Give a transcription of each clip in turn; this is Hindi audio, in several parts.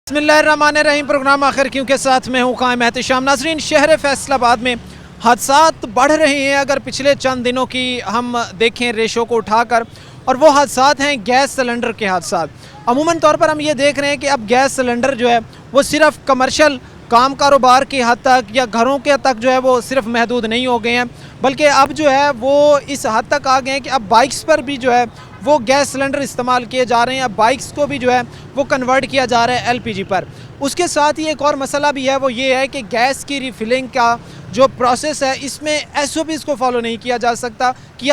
बिस्मिल्लाहिर्रहमानिर्रहीम। प्रोग्राम आखिर क्यों के साथ मैं हूँ कायम एहतिशाम। नाज़रीन, शहर फैसलाबाद में हादसात बढ़ रहे हैं। अगर पिछले चंद दिनों की हम देखें रेशो को उठाकर, और वो हादसात हैं गैस सिलेंडर के हादसात। अमूमन तौर पर हम ये देख रहे हैं कि अब गैस सिलेंडर जो है वो सिर्फ कमर्शियल काम कारोबार की हद तक या घरों के तक जो है वो सिर्फ महदूद नहीं हो गए हैं, बल्कि अब जो है वो इस हद तक आ गए हैं कि अब बाइक्स पर भी जो है वो गैस सिलेंडर इस्तेमाल किए जा रहे हैं। अब बाइक्स को भी जो है वो कन्वर्ट किया जा रहा है एलपीजी पर। उसके साथ ही एक और मसला भी है, वो ये है कि गैस की रिफिलिंग का जो प्रोसेस है इसमें एसओपीज़ को फॉलो नहीं किया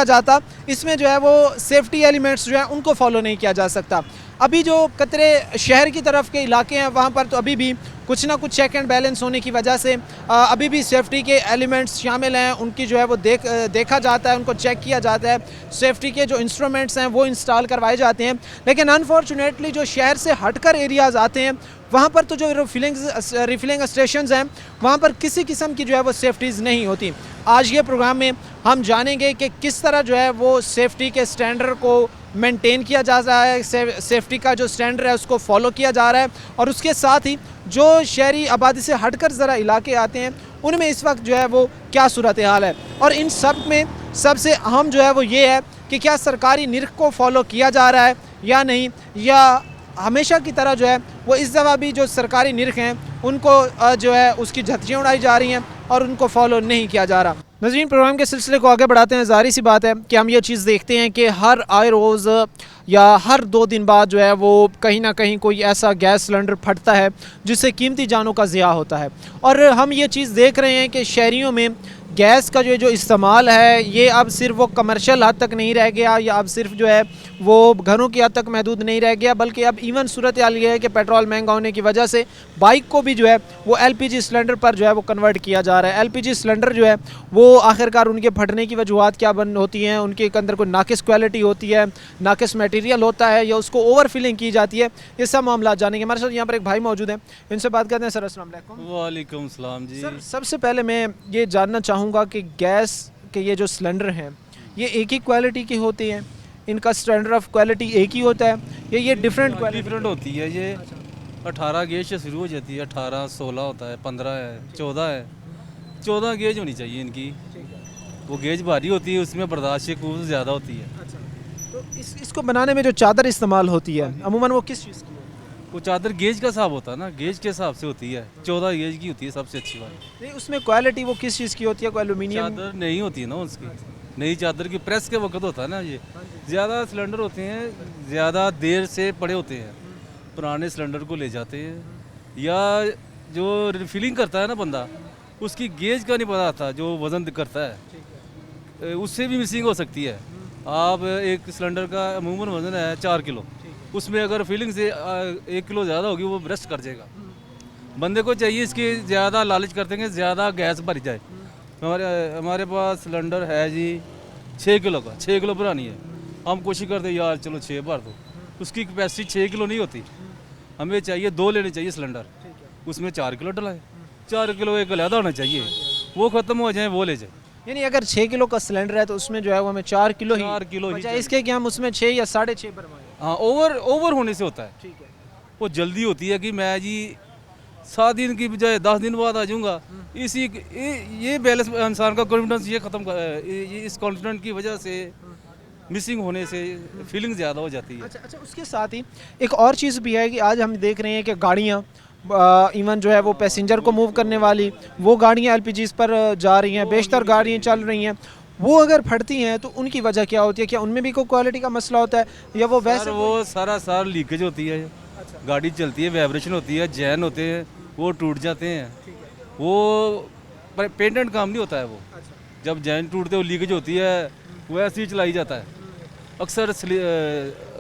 जाता। इसमें जो है वो सेफ्टी एलिमेंट्स जो है उनको फॉलो नहीं किया जा सकता। अभी जो कतरे शहर की तरफ के इलाके हैं वहाँ पर तो अभी भी कुछ ना कुछ चेक एंड बैलेंस होने की वजह से अभी भी सेफ्टी के एलिमेंट्स शामिल हैं। उनकी जो है वो देखा जाता है, उनको चेक किया जाता है, सेफ्टी के जो इंस्ट्रूमेंट्स हैं वो इंस्टॉल करवाए जाते हैं। लेकिन अनफॉर्चुनेटली जो शहर से हटकर एरियाज़ आते हैं वहाँ पर तो जो रिफिलिंग स्टेशंस हैं वहाँ पर किसी किस्म की जो है वो सेफ्टीज़ नहीं होती। आज ये प्रोग्राम में हम जानेंगे कि किस तरह जो है वो सेफ्टी के स्टैंडर्ड को मेंटेन किया जा रहा है, सेफ्टी का जो स्टैंडर्ड है उसको फॉलो किया जा रहा है, और उसके साथ ही जो शहरी आबादी से हटकर ज़रा इलाके आते हैं उनमें इस वक्त जो है वो क्या सूरत हाल है। और इन सब में सबसे अहम जो है वो ये है कि क्या सरकारी निर्ख को फॉलो किया जा रहा है या नहीं, या हमेशा की तरह जो है वो इस दफ़ा भी जो सरकारी निर्ख हैं उनको जो है उसकी झत्तियाँ उड़ाई जा रही हैं और उनको फॉलो नहीं किया जा रहा। नज़रीन, प्रोग्राम के सिलसिले को आगे बढ़ाते हैं। ज़ाहिर सी बात है कि हम ये चीज़ देखते हैं कि हर आए रोज़ या हर 2 दिन बाद जो है वो कहीं ना कहीं कोई ऐसा गैस सिलेंडर फटता है जिससे कीमती जानों का ज़िया होता है। और हम ये चीज़ देख रहे हैं कि शहरियों में गैस का जो इस्तेमाल है ये अब सिर्फ वो कमर्शियल हद तक नहीं रह गया, या अब सिर्फ जो है वो घरों की हद तक महदूद नहीं रह गया, बल्कि अब इवन सूरत हाल ये है कि पेट्रोल महंगा होने की वजह से बाइक को भी जो है वो एलपीजी सिलेंडर पर जो है वो कन्वर्ट किया जा रहा है। एलपीजी सिलेंडर जो है वो आखिरकार उनके फटने की वजूहत क्या बन होती हैं, उनके अंदर कोई नाकिस क्वालिटी होती है, नाकिस मटेरियल होता है, या उसको ओवर फिलिंग की जाती है, ये सब मामला जानेंगे। हमारे साथ यहाँ पर एक भाई मौजूद हैं, इनसे बात करते हैं। सर अस्सलाम वालेकुम। वालेकुम सलाम जी। सर, सबसे पहले मैं ये जानना चाहूँगा कि गैस के ये जो सिलेंडर हैं ये एक ही क्वालिटी के होते हैं, इनका स्टैंडर्ड ऑफ क्वालिटी एक ही होता है, या ये डिफरेंट होती है। ये 18 गेज से शुरू हो जाती है, 18, 16 होता है, 15 है, 14 है। 14 गेज होनी चाहिए इनकी। वो गेज भारी होती है, उसमें बर्दाश्त खूब ज़्यादा होती है। तो इसको बनाने में जो चादर इस्तेमाल होती है अमूमन वो किस चीज़ की है? वो चादर गेज का हिसाब होता है ना, गेज के हिसाब से होती है। 14 गेज की होती है सबसे अच्छी बात। नहीं, उसमें क्वालिटी वो किस चीज़ की होती है? कोई एल्यूमिनियम चादर नहीं होती है ना उसकी, नई चादर की प्रेस के वक्त होता है ना। ये ज़्यादा सिलेंडर होते हैं, ज़्यादा देर से पड़े होते हैं, पुराने सिलेंडर को ले जाते हैं, या जो रिफिलिंग करता है ना बंदा उसकी गेज का नहीं पता आता, जो वज़न करता है उससे भी मिसिंग हो सकती है। आप एक सिलेंडर का अमूमन वज़न है 4 किलो, उसमें अगर फिलिंग से 1 किलो ज़्यादा होगी वो ब्रस्ट कर जाएगा। बंदे को चाहिए इसके ज़्यादा लालच करते हैं, ज़्यादा गैस भर जाए। हमारे पास सिलेंडर है जी 6 किलो का, 6 किलो पुरानी है। हम कोशिश करते हैं यार चलो 6 भर दो, उसकी कैपेसिटी 6 किलो नहीं होती। हमें चाहिए 2 लेने चाहिए सिलेंडर, उसमें 4 किलो डलाए। 4 किलो एक अलहदा होना चाहिए, वो ख़त्म हो जाए वो ले जाए। यानी अगर 6 किलो का सिलेंडर है तो उसमें जो है वो हमें 4 किलो ही चाहिए। इसके कि हम उसमें 6 या 6.5 भरवाएं। हाँ, ओवर होने से होता है। ठीक है। वो जल्दी होती है कि मैं जी 7 दिन की बजाय 10 दिन बाद आ जाऊँगा। ये बैलेंस इंसान का कॉन्फिडेंस ये इस कॉन्फिडेंस की वजह से मिसिंग होने से फीलिंग ज़्यादा हो जाती है। अच्छा, उसके साथ ही एक और चीज़ भी है कि आज हम देख रहे हैं कि गाड़ियाँ इवन जो है वो पैसेंजर को मूव करने वाली वो गाड़ियाँ एलपीजी पर जा रही हैं, बेशतर गाड़ियाँ चल रही हैं। वो अगर फटती हैं तो उनकी वजह क्या होती है? क्या उनमें भी कोई क्वालिटी का मसला होता है, या वो वैसे वो सारा लीकेज होती है। गाड़ी चलती है, वाइब्रेशन होती है, जैन होते हैं, वो टूट जाते हैं। वो पेटेंट काम नहीं होता है। वो जब जैन टूटते वो लीकेज होती है, वो ऐसे ही चलाई जाता है। अक्सर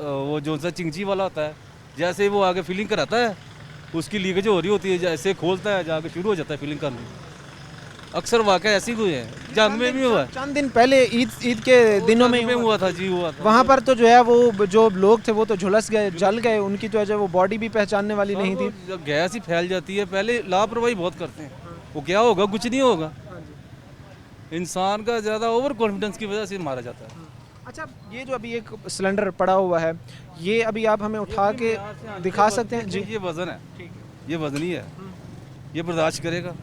वो जो सा चिंची वाला होता है, जैसे वो आगे फिलिंग कराता है उसकी लीकेज हो रही होती है, जैसे खोलता है जाके शुरू हो जाता है फिलिंग करना। अक्सर वाक़या ऐसे ही हुए हैं, जंग में भी हुआ है। चंद दिन पहले ईद के दिनों में हुआ था जी, हुआ था। वहाँ पर तो जो है वो जो लोग थे वो तो झुलस गए, जल गए, उनकी तो जो वो बॉडी भी पहचानने वाली नहीं थी। जब गैस ही फैल जाती है, पहले लापरवाही बहुत करते हैं। वो क्या होगा, कुछ नहीं होगा। इंसान का ज़्यादा ओवर कॉन्फिडेंस की वजह से मारा जाता है। अच्छा, ये जो अभी एक सिलेंडर पड़ा हुआ है, ये अभी आप हमें उठा के दिखा सकते हैं? जी, ये वज़न है। ठीक है। ये वजनी है, ये बर्दाश्त करेगा।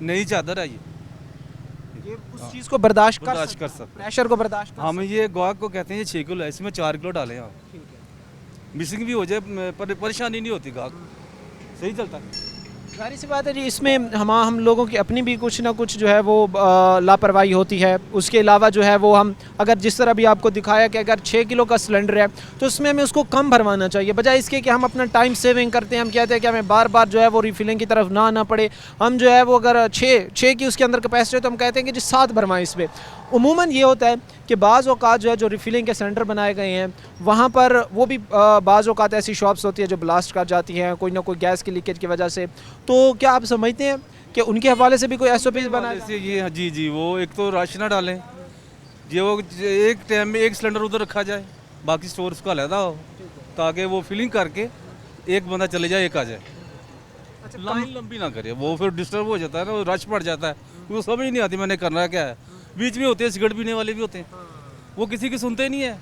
नई चादर है ये उस चीज़ को बर्दाश्त कर सकता है, सकते हैं। प्रेशर को बर्दाश्त कर हम ये ग्वाक को कहते हैं, ये 6 किलो है, इसमें 4 किलो डालें आप, सकता है। ठीक है। मिसिंग भी हो जाए पर परेशानी नहीं होती, गाहक सही चलता है। जाहिर सी बात है जी, इसमें हम लोगों की अपनी भी कुछ ना कुछ जो है वो लापरवाही होती है। उसके अलावा जो है वो हम अगर जिस तरह भी आपको दिखाया कि अगर 6 किलो का सिलेंडर है तो उसमें हमें उसको कम भरवाना चाहिए, बजाय इसके कि हम अपना टाइम सेविंग करते हैं। हम कहते हैं कि हमें बार बार जो है वो रिफिलिंग की तरफ ना आना पड़े। हम जो है वो अगर 6 की उसके अंदर कैपेसिटी है तो हम कहते हैं कि जी 7 भरवाएं इसमें। उमूमन ये होता है कि बाज़ औक़ात जो है जो रिफिलिंग के सेंटर बनाए गए हैं वहाँ पर वो भी बाज़ औक़ात ऐसी शॉप्स होती है जो ब्लास्ट कर जाती हैं कोई ना कोई गैस की लीकेज की वजह से। तो क्या आप समझते हैं कि उनके हवाले से भी कोई SOPs बनाए जैसे ये जी जी, वो एक तो राशन ना डालें, ये वो एक टाइम में एक सिलेंडर उधर रखा जाए, बाकी स्टोर उसका अलहदा हो, ताकि वो फिलिंग करके एक बंदा चले जाए, एक आ जाए। लाइन लंबी ना करे, वो फिर डिस्टर्ब हो जाता है ना, वो रश पड़ जाता है, उसको समझ नहीं आती मैंने करना क्या है। बीच में होते हैं सिगरेट पीने वाले भी होते हैं, वो किसी की सुनते नहीं है,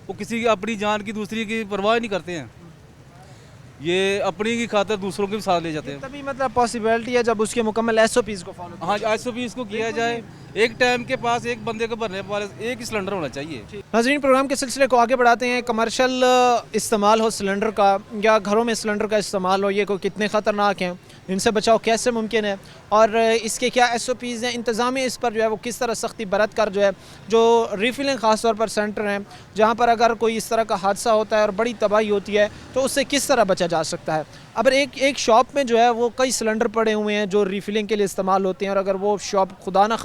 वो किसी की अपनी जान की दूसरी की परवाह नहीं करते हैं, ये अपनी की खातर दूसरों के भी साथ ले जाते हैं। तभी मतलब पॉसिबिलिटी है जब उसके मुकम्मल SOPs को फॉलो। हाँ, SOPs को किया जाए, एक टाइम के पास एक बंदे को भरने वाले एक ही सिलेंडर होना चाहिए। नाज़रीन, प्रोग्राम के सिलसिले को आगे बढ़ाते हैं। कमर्शियल इस्तेमाल हो सिलेंडर का या घरों में सिलेंडर का इस्तेमाल हो, ये को कितने ख़तरनाक हैं, इनसे बचाव कैसे मुमकिन है और इसके क्या SOPs हैं, इंतज़ामी इस पर जो है वो किस तरह सख्ती बरत कर जो है जो रिफिलिंग ख़ास तौर पर सेंटर हैं जहाँ पर अगर कोई इस तरह का हादसा होता है और बड़ी तबाही होती है तो उससे किस तरह बचा जा सकता है। अब एक शॉप में जो है वो कई सिलेंडर पड़े हुए हैं जो रिफिलिंग के लिए इस्तेमाल होते हैं और अगर वो शॉप खुदा न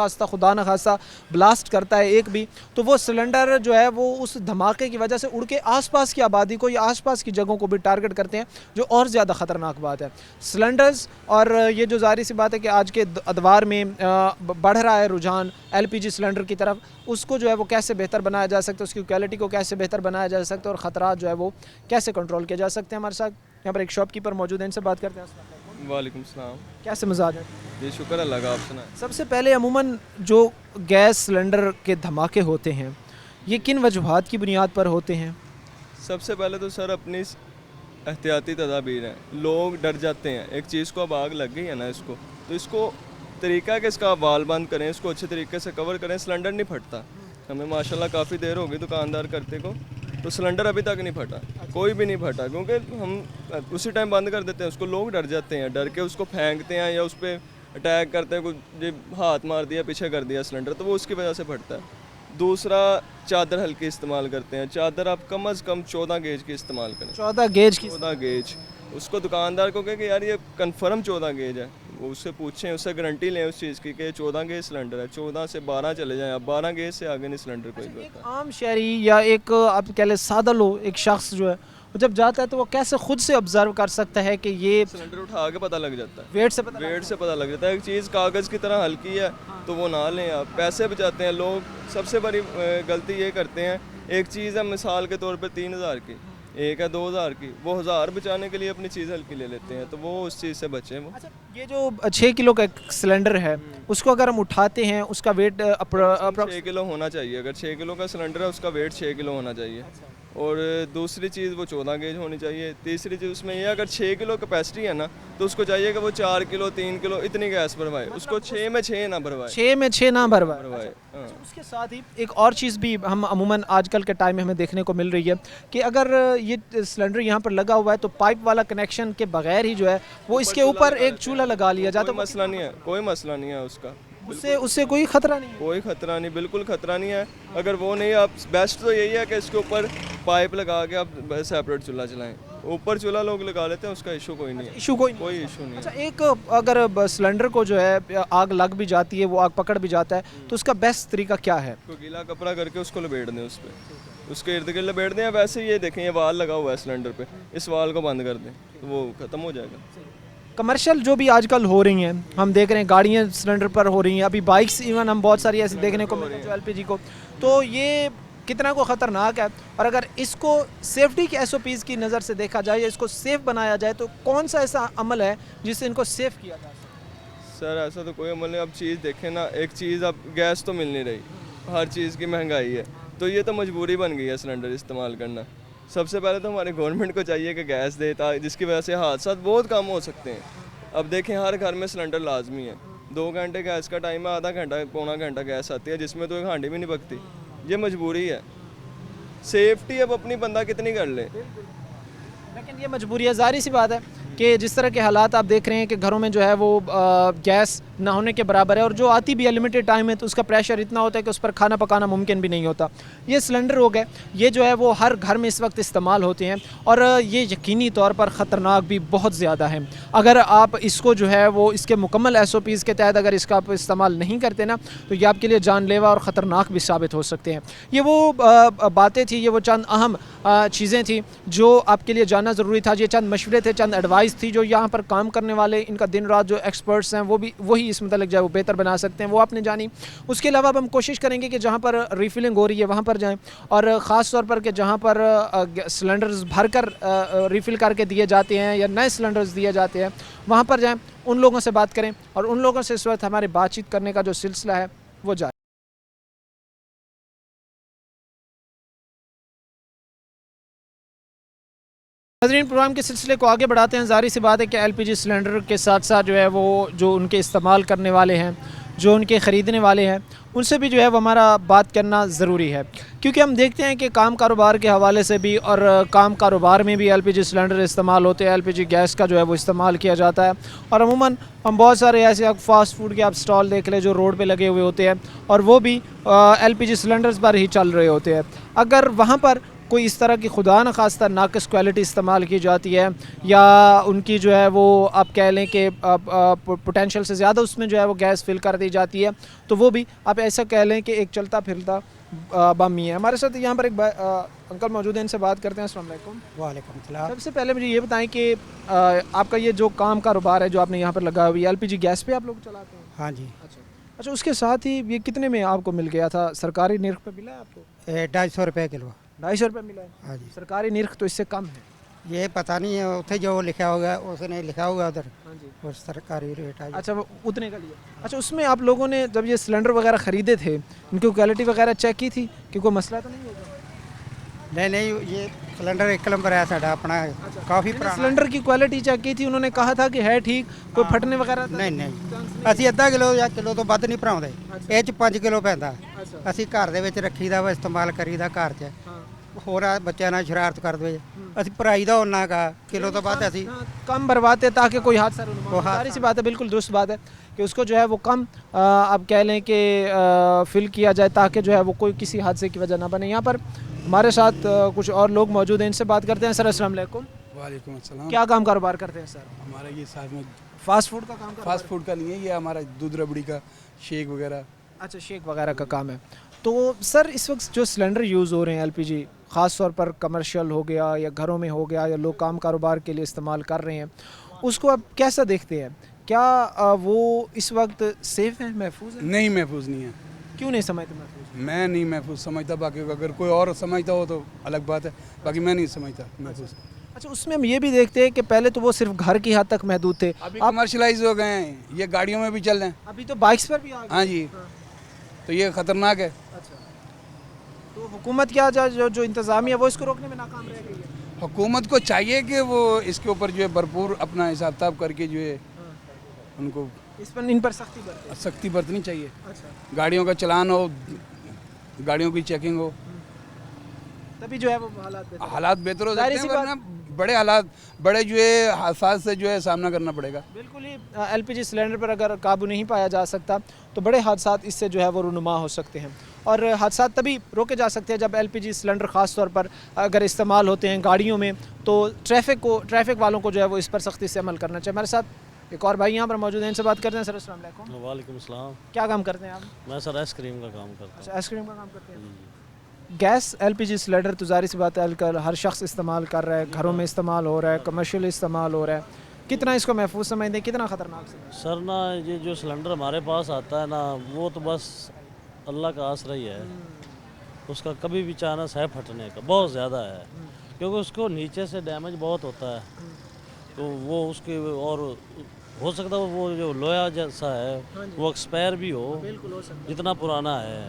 खास्ता ब्लास्ट करता है एक भी तो वो सिलेंडर जो है वो उस धमाके की वजह से उड़ के आसपास की आबादी को या आसपास की जगहों को भी टारगेट करते हैं, जो और ज़्यादा ख़तरनाक बात है। सिलेंडर्स और ये जो ज़ाहिर सी बात है कि आज के अदवार में बढ़ रहा है रुझान LPG सिलेंडर की तरफ, उसको जो है वो कैसे बेहतर बनाया जा सकता है, उसकी क्वालिटी को कैसे बेहतर बनाया जा सकता है और ख़तरात जो है वो कैसे कंट्रोल किए जा सकते हैं। हमारे साथ यहाँ पर एक शॉपकीपर मौजूद है, इनसे बात करते हैं। वालेकुम सलाम। कैसे मजाज है? जी शुक्र अल्लाह का, आप सुनाएं। सबसे पहले अमूमन जो गैस सिलेंडर के धमाके होते हैं ये किन वजूहात की बुनियाद पर होते हैं? सबसे पहले तो सर अपनी एहतियाती तदाबीर हैं। लोग डर जाते हैं, एक चीज़ को अब आग लग गई है ना इसको, तो इसको तरीका है कि इसका वाल बंद करें, इसको अच्छे तरीके से कवर करें, सिलेंडर नहीं फटता। हमें माशाल्लाह काफ़ी देर हो गई दुकानदार करते को, तो सिलेंडर अभी तक नहीं फटा, कोई भी नहीं फटा, क्योंकि हम उसी टाइम बंद कर देते हैं उसको। लोग डर जाते हैं, डर के उसको फेंकते हैं या उस पर अटैक करते हैं, कुछ हाथ मार दिया पीछे कर दिया सिलेंडर, तो वो उसकी वजह से फटता है। दूसरा, चादर हल्की इस्तेमाल करते हैं। चादर आप कम अज़ कम 14 गेज की इस्तेमाल करें। 14 गेज की? 14 गेज। उसको दुकानदार को कहे कि यार ये कंफर्म 14 गेज है, वो उससे पूछें, उससे गारंटी लें उस चीज़ की कि 14 गेज सिलेंडर है। 14 से 12 चले जाएं, अब 12 गेज से आगे नहीं सिलेंडर कोई एक करता। आम शहरी या एक आप कह लें सादा लो एक शख्स जो है वो जब जाता है तो वो कैसे खुद से ऑब्जर्व कर सकता है कि ये सिलेंडर उठा के पता लग जाता है, वेट से पता वेट से पता लग जाता है। एक चीज़ कागज़ की तरह हल्की है तो वो ना लें आप, पैसे बचाते हैं लोग। सबसे बड़ी गलती ये करते हैं, एक चीज़ है मिसाल के तौर पे 3000 की, एक है 2000 की, वो 1000 बचाने के लिए अपनी चीज़ हल्की ले लेते हैं, तो वो उस चीज़ से बचें। वो अच्छा, ये जो 6 किलो का एक सिलेंडर है उसको अगर हम उठाते हैं उसका वेट 6 किलो होना चाहिए। अगर 6 किलो का सिलेंडर है उसका वेट 6 किलो होना चाहिए। और दूसरी चीज़ वो 14 गेज होनी चाहिए। तीसरी चीज़ उसमें ये, अगर 6 किलो कैपेसिटी है ना तो उसको चाहिए कि वो 4 किलो 3 किलो इतनी गैस भरवाए, उसको 6 में 6 ना भरवाए। 6 में 6 ना भरवाए। हाँ। उसके साथ ही एक और चीज़ भी हम अमूमन आजकल के टाइम में हमें देखने को मिल रही है कि अगर ये सिलेंडर यहाँ पर लगा हुआ है तो पाइप वाला कनेक्शन के बगैर ही जो है वो इसके ऊपर एक चूल्हा लगा लिया जाता कोई मसला नहीं है, कोई मसला नहीं है उसका, उससे कोई खतरा नहीं है। कोई खतरा नहीं, बिल्कुल खतरा नहीं है। अगर वो नहीं, आप बेस्ट तो यही है कि इसके ऊपर पाइप लगा के आप सेपरेट चूल्हा चलाएं। ऊपर चूल्हा लोग लगा लेते हैं, उसका इशू कोई नहीं है। इशू कोई इशू नहीं है। अच्छा, एक अगर सिलेंडर को जो है आग लग भी जाती है, वो आग पकड़ भी जाता है, तो उसका बेस्ट तरीका क्या है? तो गीला कपड़ा करके उसको लपेट दें, उस पर उसके इर्द गिर्द लपेट दें। वैसे ये देखें, ये वाल लगा हुआ है सिलेंडर पे, इस वाल को बंद कर दें तो वो ख़त्म हो जाएगा। कमर्शियल जो भी आजकल हो रही हैं, हम देख रहे हैं गाड़ियाँ सिलेंडर पर हो रही हैं, अभी बाइक्स इवन हम बहुत सारी ऐसी देखने को मिल रही हैं जो LPG को, तो ये कितना को ख़तरनाक है। और अगर इसको सेफ्टी के SOPs की नज़र से देखा जाए या इसको सेफ़ बनाया जाए तो कौन सा ऐसा अमल है जिससे इनको सेफ़ किया जा सकता? सर ऐसा तो कोई अमल नहीं। अब चीज़ देखें ना, एक चीज़ अब गैस तो मिल नहीं रही, हर चीज़ की महंगाई है, तो ये तो मजबूरी बन गई है सिलेंडर इस्तेमाल करना। सबसे पहले तो हमारी गवर्नमेंट को चाहिए कि गैस दे, जिसकी वजह से हादसा बहुत कम हो सकते हैं। अब देखें हर घर में सिलेंडर लाजमी है, 2 घंटे गैस का टाइम है, आधा घंटा पौना घंटा गैस आती है, जिसमें तो एक हांडी भी नहीं पकती। ये मजबूरी है, सेफ्टी अब अपनी बंदा कितनी कर ले। लेकिन ये मजबूरी है, ज़ाहिर सी बात है कि जिस तरह के हालात आप देख रहे हैं कि घरों में जो है वो गैस ना होने के बराबर है, और जो आती भी है लिमिटेड टाइम है, तो उसका प्रेशर इतना होता है कि उस पर खाना पकाना मुमकिन भी नहीं होता। ये सिलेंडर हो गए, ये जो है वो हर घर में इस वक्त इस्तेमाल होते हैं, और ये यकीनी तौर पर ख़तरनाक भी बहुत ज़्यादा है। अगर आप इसको जो है वो इसके मुकम्मल SOPs के तहत अगर इसका आप इस्तेमाल नहीं करते ना, तो ये आपके लिए जानलेवा और ख़तरनाक भी साबित हो सकते हैं। ये वो बातें थी, ये वो चंद अहम चीज़ें थी जो आपके लिए जानना ज़रूरी था। ये चंद मशवरे थे, चंद एडवाइस थी जो यहाँ पर काम करने वाले, इनका दिन रात जो एक्सपर्ट्स हैं वही इस मतलब जो है वो बेहतर बना सकते हैं, वो आपने जानी। उसके अलावा अब हम कोशिश करेंगे कि जहाँ पर रिफ़िलिंग हो रही है वहाँ पर जाएं, और ख़ास तौर पर कि जहाँ पर सिलेंडर्स भर कर रिफ़िल करके दिए जाते हैं या नए सिलेंडर्स दिए जाते हैं, वहाँ पर जाएँ, उन लोगों से बात करें, और उन लोगों से इस वक्त हमारी बातचीत करने का जो सिलसिला है वो जारी। नाज़रीन, प्रोग्राम के सिलसिले को आगे बढ़ाते हैं। ज़ाहिर सी बात है कि LPG सिलेंडर के साथ साथ जो है वो जो उनके इस्तेमाल करने वाले हैं, जो उनके ख़रीदने वाले हैं, उनसे भी जो है वो हमारा बात करना ज़रूरी है, क्योंकि हम देखते हैं कि काम कारोबार के हवाले से भी और काम कारोबार में भी LPG सिलेंडर इस्तेमाल होते हैं, LPG गैस का जो है वो इस्तेमाल किया जाता है। और अमूमन हम बहुत सारे ऐसे आप फास्ट फूड के आप स्टॉल देख लें जो रोड पे लगे हुए होते हैं, और वो भी LPG सिलेंडर्स पर ही चल रहे होते हैं। अगर वहाँ पर कोई इस तरह की खुदा न खास्ता नाक़िस क्वालिटी इस्तेमाल की जाती है, या उनकी जो है वो आप कह लें कि पोटेंशियल से ज़्यादा उसमें जो है वो गैस फिल कर दी जाती है, तो वो भी आप ऐसा कह लें कि एक चलता फिरता बम ही है। हमारे साथ यहाँ पर एक अंकल मौजूद हैं, इनसे बात करते हैं। अस्सलाम वालेकुम। वालेकुम सलाम। सबसे पहले मुझे ये बताएं कि आपका ये जो काम कारोबार है जो आपने यहाँ पर लगा हुई है, LPG गैस पे आप लोग चलाते हैं? हाँ जी। अच्छा, उसके साथ ही ये कितने में आपको मिल गया था? सरकारी निर्ख पे मिला है आपको? 250 रुपये किलो। 250 रुपये मिला है? हाँ जी। सरकारी निर्ख तो इससे कम है। ये पता नहीं है, उसे जो लिखा होगा उसने लिखा होगा उधर, हाँ जी। वो सरकारी रेट है। अच्छा, वो उतने का लिया। अच्छा, उसमें आप लोगों ने जब ये सिलेंडर वगैरह ख़रीदे थे, इनकी क्वालिटी वगैरह चेक की थी कि कोई मसला तो नहीं होगा? नहीं, ये सिलेंडर एक नंबर है साढ़ा अपना, काफ़ी पुराना। सिलेंडर की क्वालिटी चेक की थी, उन्होंने कहा था कि है ठीक, कोई फटने वगैरह तो नहीं ਅਸੀਂ ਅੱਧਾ ਕਿਲੋ ਜਾਂ ਕਿਲੋ ਤੋਂ ਵੱਧ ਨਹੀਂ ਭਰਾਉਂਦੇ, ਇਹ 'ਚ 5 ਕਿਲੋ ਪੈਂਦਾ। ਅਸੀਂ ਘਰ ਦੇ ਵਿੱਚ ਰੱਖੀਦਾ ਵਾ, ਇਸਤੇਮਾਲ ਕਰੀਦਾ ਘਰ 'ਚ। ਹੋਰ ਆ ਬੱਚਿਆਂ ਨਾਲ ਸ਼ਰਾਰਤ ਕਰਦੇ, ਅਸੀਂ ਭਰਾਈ ਦਾ ਉਹਨਾਂ ਕਾ किलो तो बाद ऐसी कम भरवाते ताकि कोई हादसा न हो। सारी सी बात है, बिल्कुल दुरुस्त बात है कि उसको जो है वो कम आप कह लें कि फिल किया जाए ताकि जो है वो कोई किसी हादसे की वजह ना बने। यहाँ पर हमारे साथ कुछ और लोग मौजूद हैं, इनसे बात करते हैं। सर अस्सलाम वालेकुम। वालेकुम अस्सलाम। क्या काम कारोबार करते हैं सर? हमारा ये साथ में फास्ट फूड का काम? फास्ट फूड का नहीं है, ये हमारा दूध रबड़ी का शेक वगैरह। अच्छा, शेक वगैरह का काम है। तो सर इस वक्त जो सिलेंडर यूज़ हो रहे हैं LPG, ख़ास तौर पर कमर्शियल हो गया या घरों में हो गया या लोग काम कारोबार के लिए इस्तेमाल कर रहे हैं, उसको आप कैसा देखते हैं? क्या वो इस वक्त सेफ़ है, महफूज है? नहीं, महफूज नहीं है। क्यों नहीं समझते महफूज? मैं नहीं महफूज समझता, बाकी अगर कोई और समझता हो तो अलग बात है, बाकी मैं नहीं समझता महफूज। अच्छा, उसमें हम ये भी देखते हैं कि पहले तो वो सिर्फ घर की हद तक महदूद थे, अभी कमर्शलाइज हो गए हैं, ये गाड़ियों में भी चल रहे हैं। अभी तो बाइक्स पर भी आ गए। हाँ जी। तो ये ख़तरनाक है। अच्छा, तो हुकूमत क्या जो इंतज़ामिया वो इसको रोकने में नाकाम रह गई है? हुकूमत को चाहिए कि वो इसके ऊपर जो है भरपूर अपना हिसाब किताब करके जो है उनको इन पर सख्ती बरते। सख्ती बरतनी चाहिए। अच्छा, गाड़ियों का चलान हो, गाड़ियों की चेकिंग हो, तभी जो है वो हालात बेहतर हो जाहिर सकते सी हैं, वरना बड़े हालात, बड़े जो है हादसात से जो है सामना करना पड़ेगा। बिल्कुल ही LPG सिलेंडर पर अगर काबू नहीं पाया जा सकता तो बड़े हादसात इससे जो है वो रुनुमा हो सकते हैं, और हादसात तभी रोके जा सकते हैं जब LPG सिलेंडर ख़ास तौर पर अगर इस्तेमाल होते हैं गाड़ियों में, तो ट्रैफिक वालों को जो है वो इस पर सख्ती से अमल करना चाहिए। हमारे साथ एक और भाई यहाँ पर मौजूद हैं, इनसे बात करते हैं। सर अस्सलाम वालेकुम। वालेकुम सलाम। क्या काम करते हैं आप? मैं सर आइसक्रीम का काम करता अच्छा, आइसक्रीम का काम करते हैं। गैस LPG सिलेंडर तो ज़ाहिर सी बात है आजकल हर शख्स इस्तेमाल कर रहा है, घरों में इस्तेमाल हो रहा है, कमर्शियल इस्तेमाल हो रहा है। कितना इसको महफूज समझते हैं, कितना ख़तरनाक समझते हैं? सर ना ये जो सिलेंडर हमारे पास आता है ना, वो तो बस अल्लाह का आसरा ही है, उसका कभी भी चांस है फटने का बहुत ज़्यादा है, क्योंकि उसको नीचे से डैमेज बहुत होता है, तो वो उसके और हो सकता है वो जो लोहा जैसा है वो एक्सपायर भी हो, जितना पुराना है,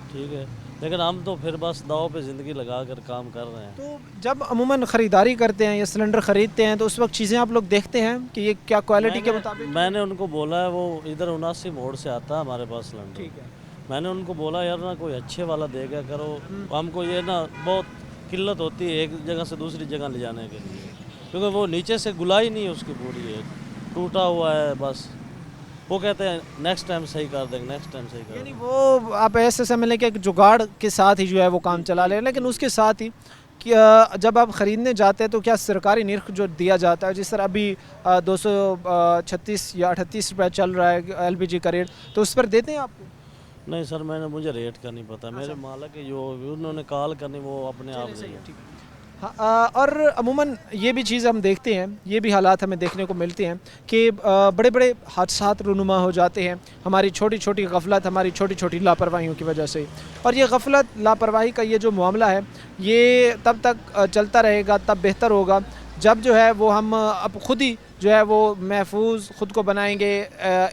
ठीक है, लेकिन हम तो फिर बस दाव पे ज़िंदगी लगा कर काम कर रहे हैं। तो जब अमूमन ख़रीदारी करते हैं या सिलेंडर ख़रीदते हैं तो उस वक्त चीज़ें आप लोग देखते हैं कि ये क्या क्वालिटी के मुताबिक? मैंने उनको बोला है, वो इधर 79 मोड़ से आता है हमारे पास सिलेंडर। ठीक है। मैंने उनको बोला यार ना कोई अच्छे वाला दे गया करो, हमको ये ना बहुत किल्लत होती है एक जगह से दूसरी जगह ले जाने के लिए, क्योंकि वो नीचे से गुलाई नहीं है उसकी पूरी, है टूटा हुआ है बस। वो कहते हैं नेक्स्ट टाइम सही कर देंगे, नेक्स्ट टाइम सही कर यानी देंगे। वो आप ऐसे समझ लें कि एक जुगाड़ के साथ ही जो है वो काम चला ले, लेकिन उसके साथ ही कि जब आप ख़रीदने जाते हैं तो क्या सरकारी निर्ख जो दिया जाता है, जिस तरह अभी 236 या 38 रुपये चल रहा है LPG का रेट, तो उस पर देते हैं आपको? नहीं सर, मुझे रेट का नहीं पता, मेरे मालिक है जो उन्होंने कॉल करनी वो अपने आप नहीं। हाँ, और अमूमन ये भी चीज़ हम देखते हैं, ये भी हालात हमें देखने को मिलते हैं कि बड़े बड़े हादसात रूनुमा हो जाते हैं हमारी छोटी छोटी गफलत, हमारी छोटी छोटी लापरवाहियों की वजह से। और ये गफलत लापरवाही का ये जो मामला है ये तब तक चलता रहेगा, तब बेहतर होगा जब जो है वो हम अब खुद ही जो है वो महफूज ख़ुद को बनाएंगे,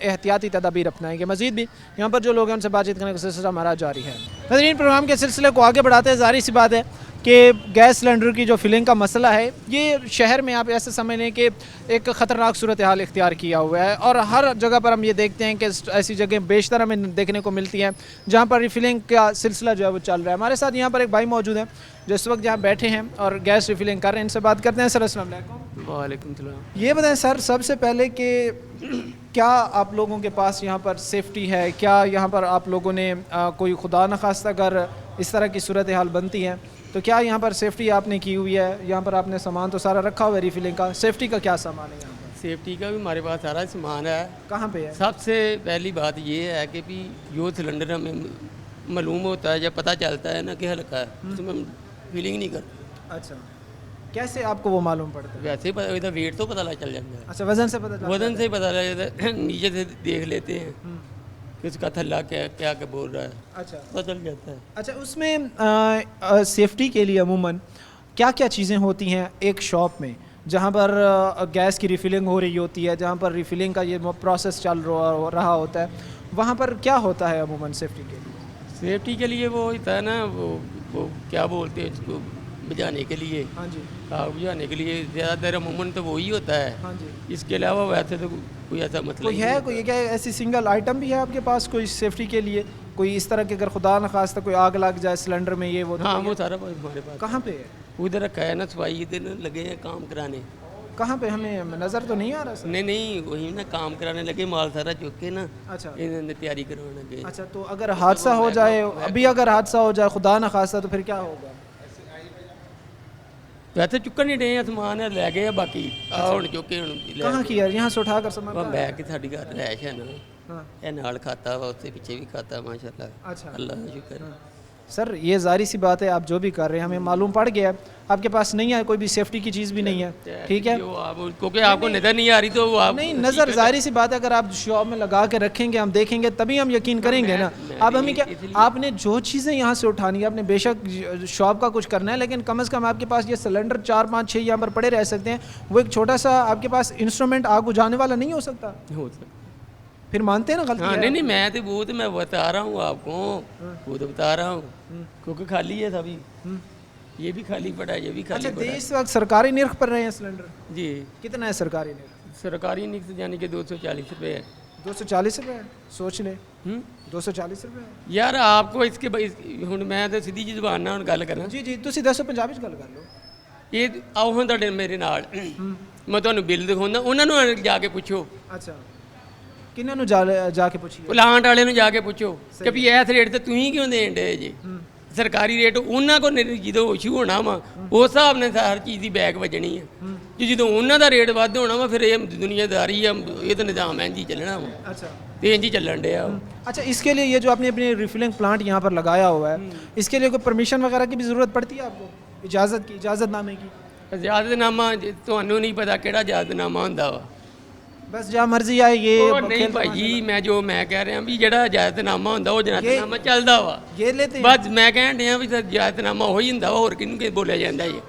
एहतियाती तदाबीर अपनाएंगे। मज़ीद भी यहाँ पर जो लोग हैं उनसे बातचीत करने का सिलसिला हमारा जारी है। नाज़रीन, प्रोग्राम के सिलसिले को आगे बढ़ाते हैं। ज़ाहिर सी बात है कि गैस सिलेंडर की जो फिलिंग का मसला है ये शहर में आप ऐसे समझ लें कि एक ख़तरनाक सूरत हाल इख्तियार किया हुआ है, और हर जगह पर हम ये देखते हैं कि ऐसी जगह बेशतर हमें देखने को मिलती हैं जहाँ पर रिफिलिंग का सिलसिला जो है वो चल रहा है। हमारे साथ यहाँ पर एक भाई मौजूद हैं जो इस वक्त यहाँ बैठे हैं और गैस रिफिलिंग कर रहे हैं, इनसे बात करते हैं। सर अस्सलाम वालेकुम। वालेकुम सलाम। ये बताएं सर, सबसे पहले कि क्या आप लोगों के पास यहाँ पर सेफ्टी है? क्या यहाँ पर आप लोगों ने कोई खुदा न खास्ता अगर इस तरह की सूरत हाल बनती है तो क्या यहाँ पर सेफ्टी आपने की हुई है? यहाँ पर आपने सामान तो सारा रखा हुआ है रिफिलिंग का, सेफ्टी का क्या सामान है यहाँ पर? सेफ्टी का भी हमारे पास सारा सामान है। कहाँ पे है? सबसे पहली बात ये है कि भी जो सिलेंडर हमें मालूम होता है, जब पता चलता है ना कि हल्का है तो हम फीलिंग नहीं करते। अच्छा, कैसे आपको वो मालूम पड़ता है? वैसे ही इधर वेट तो पता चल जाता है, अच्छा, वजन से पता चलता है? वजन से ही पता चल जाता है। नीचे से देख लेते हैं कि इसका थल्ला क्या क्या क्या बोल रहा है, अच्छा पता चल जाता है। अच्छा, उसमें सेफ्टी के लिए अमूमन क्या क्या चीज़ें होती हैं एक शॉप में जहाँ पर गैस की रिफ़िलिंग हो रही होती है, जहाँ पर रिफ़िलिंग का ये प्रोसेस चल रहा होता है, वहाँ पर क्या होता है अमूमन सेफ्टी के लिए? सेफ्टी के लिए वो होता है ना, वो क्या बोलते हैं इसको, बुझाने के लिए, हाँ जी, आग बुझाने के लिए ज़्यादातर अमूमन तो वही होता है। हाँ जी। इसके अलावा वैसे तो कोई ऐसा मतलब कोई है, कोई क्या ऐसी सिंगल आइटम भी है आपके पास कोई सेफ्टी के लिए? कोई इस तरह के अगर खुदा न खास्ता कोई आग लग जाए सिलेंडर में, ये वो तो हाँ, कोई वो है? सारा हमारे पास कहाँ पे है? उधर रखा है ना, सफाई इधर लगे हैं काम कराने। कहाँ पे? हमें नज़र तो नहीं आ रहा सर। नहीं वही ना काम कराने लगे, माल सारा चुक के ना अच्छा इन्होंने तैयारी करवाने लगे। अच्छा, तो अगर हादसा हो जाए, अभी अगर हादसा हो जाए खुदा न खास्ता, तो फिर क्या होगा? वैसे चुक्कन नहीं रहे समान है, लै गए बाकी ਹੁਣ ਚੁੱਕੇ ਹੁਣ कहाँ की यार? यहाँ से उठा कर सामान कहाँ? बैग की साड़ी घर रैश है ना, हाँ। ਇਹ ਨਾਲ खाता वा उससे पीछे भी खाता माशाल्लाह। अच्छा। अल्लाह का शुक्र है। सर, ये जाहिर सी बात है आप जो भी कर रहे हैं हमें मालूम पड़ गया है, आपके पास नहीं है कोई भी सेफ्टी की चीज़ भी नहीं है, ठीक है? जो आप क्योंकि आपको नजर नहीं आ रही तो वो आप नहीं, नज़र जाहिर सी बात है अगर आप शॉप में लगा के रखेंगे, हम देखेंगे तभी हम यकीन करेंगे ना। अब हमें क्या, आपने जो चीज़ें यहाँ से उठानी है, आपने बेशक शॉप का कुछ करना है, लेकिन कम से कम आपके पास ये सिलेंडर 4 5 6 यहाँ पर पड़े रह सकते हैं, वो एक छोटा सा आपके पास इंस्ट्रूमेंट आग बुझाने वाला नहीं हो सकता? हो सकता। फिर मानते हैं ना गलती हाँ, है? नहीं नहीं, मैं तो वो तो मैं बता रहा हूँ आपको, वो तो बता रहा हूँ क्योंकि खाली है सभी, ये भी खाली पड़ा है, ये भी खाली अच्छा, पड़ा है। इस वक्त सरकारी निर्ख पर रहे हैं सिलेंडर? जी, कितना है सरकारी निर्ख? सरकारी निक्स यानी कि 240 रुपये है। 240 रुपये है, सोच ले, 240 रुपये है। यार आपको इसके ਹੁਣ ਮੈਂ ਤਾਂ ਸਿੱਧੀ ਜੀ ਜ਼ਬਾਨ ਨਾਲ ਹੁਣ ਗੱਲ ਕਰਾਂ, जी जी, ਤੁਸੀਂ ਦੱਸੋ ਪੰਜਾਬੀ 'ਚ ਗੱਲ ਕਰ ਲਓ। ਇਹ ਆਓ ਹਾਂ ਤੁਹਾਡੇ ਮੇਰੇ ਨਾਲ, ਮੈਂ ਤੁਹਾਨੂੰ ਬਿੱਲ ਦਿਖਾਉਂਦਾ, ਉਹਨਾਂ ਨੂੰ ਜਾ ਕੇ ਪੁੱਛੋ, अच्छा, किन्हों ਨੂੰ ਜਾ ਕੇ ਪੁੱਛੀਏ? ਪਲਾਂਟ ਵਾਲੇ ਨੂੰ ਜਾ ਕੇ ਪੁੱਛੋ ਕਿ ਵੀ ਇਸ ਰੇਟ ਤੇ ਤੁਸੀਂ ਕਿਉਂ ਦੇਣ ਡੇ ਜੀ। ਸਰਕਾਰੀ ਰੇਟ ਉਹਨਾਂ ਕੋਲ ਜਦੋਂ ਇਸ਼ੂ ਹੋਣਾ ਵਾ ਉਸ ਹਿਸਾਬ ਨਾਲ ਹਰ ਚੀਜ਼ ਦੀ ਬੈਕ ਵੱਜਣੀ ਹੈ, ਜੇ ਜਦੋਂ ਉਹਨਾਂ ਦਾ ਰੇਟ ਵੱਧ ਹੋਣਾ ਵਾ ਫਿਰ ਇਹ ਦੁਨੀਆਦਾਰੀ ਆ, ਇਹ ਤਾਂ ਨਿਜ਼ਾਮ ਇੰਝ ਹੀ ਚੱਲਣਾ ਵਾ, अच्छा ਤੇ ਇੰਝ ਹੀ ਚੱਲਣ ਡਿਆ। अच्छा, इसके लिए ये जो आपने अपनी रिफिलिंग प्लांट यहाँ पर लगाया हुआ है, इसके लिए कोई परमिशन वगैरह की भी ज़रूरत पड़ती है आपको? इजाज़त की, इजाज़तनामे की? ਇਜਾਜ਼ਤਨਾਮਾ ਤੁਹਾਨੂੰ ਨਹੀਂ ਪਤਾ ਕਿਹੜਾ ਇਜਾਜ਼ਤਨਾਮਾ ਹੁੰਦਾ ਵਾ। बस जहाँ मर्जी आए ये ਉਹ ਨਹੀਂ ਭਾਈ, ਮੈਂ ਕਹਿ ਰਿਹਾ ਵੀ ਜਿਹੜਾ ਇਜਾਜ਼ਤਨਾਮਾ ਹੁੰਦਾ ਉਹ ਇਜਾਜ਼ਤਨਾਮਾ ਚੱਲਦਾ ਵਾ। ये लेते हैं? ਬਸ ਮੈਂ ਕਹਿਣ ਡਿਆ ਵੀ ਇਜਾਜ਼ਤਨਾਮਾ ਉਹੀ ਹੁੰਦਾ ਵਾ, ਹੋਰ ਕਿਹਨੂੰ ਬੋਲਿਆ ਜਾਂਦਾ ਜੀ।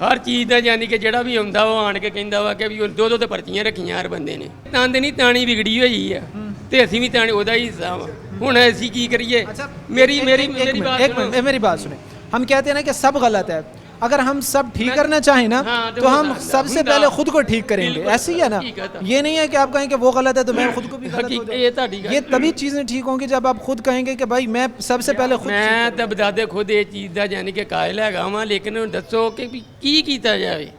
ਹਰ ਚੀਜ਼ ਦਾ ਯਾਨੀ ਕਿ ਜਿਹੜਾ ਵੀ ਆਉਂਦਾ ਉਹ ਆਣ ਕੇ ਕਹਿੰਦਾ ਵਾ ਕਿ ਵੀ ਉਹ ਦੋ ਤੇ ਪਰਚੀਆਂ ਰੱਖੀਆਂ ਹਰ ਬੰਦੇ ਨੇ। ਤੰਦ ਨਹੀਂ ਤਾਣੀ ਵਿਗੜੀ ਹੋਈ ਆ ਤੇ ਅਸੀਂ ਵੀ ਤਾਣੀ ਉਹਦਾ ਹੀ ਹਿੱਸਾ ਵਾ। ਹੁਣ ਅਸੀਂ ਕੀ ਕਰੀਏ ਮੇਰੀ ਮੇਰੀ ਮੇਰੀ ਬਾਤ एक सुनो। मिनट मेरी बात सुने। हम कहते हैं ना कि सब गलत है, अगर हम सब ठीक करना चाहें ना हाँ, तो तो हम होता- सबसे होता- पहले खुद को ठीक करेंगे, बिल्कुल, ऐसे ही है ना। ठीक है तो। ये नहीं है कि आप कहें कि वो गलत है तो मैं खुद को भी गलत हो हकीकत जाऊं। ये ਤੁਹਾਡੀ ਗੱਲ ये तभी चीजें ठीक होंगी जब आप खुद कहेंगे कि भाई मैं सबसे पहले खुद ਮੈਂ ਤਾਂ ਬਦਾਦੇ ਖੁਦ ਇਹ ਚੀਜ਼ ਦਾ ਯਾਨੀ ਕਿ ਕਾਇਲ ਹੈਗਾ ਵਾਂ, ਲੇਕਿਨ ਹੁਣ ਦੱਸੋ ਕਿ ਵੀ ਕੀ ਕੀਤਾ ਜਾਵੇ।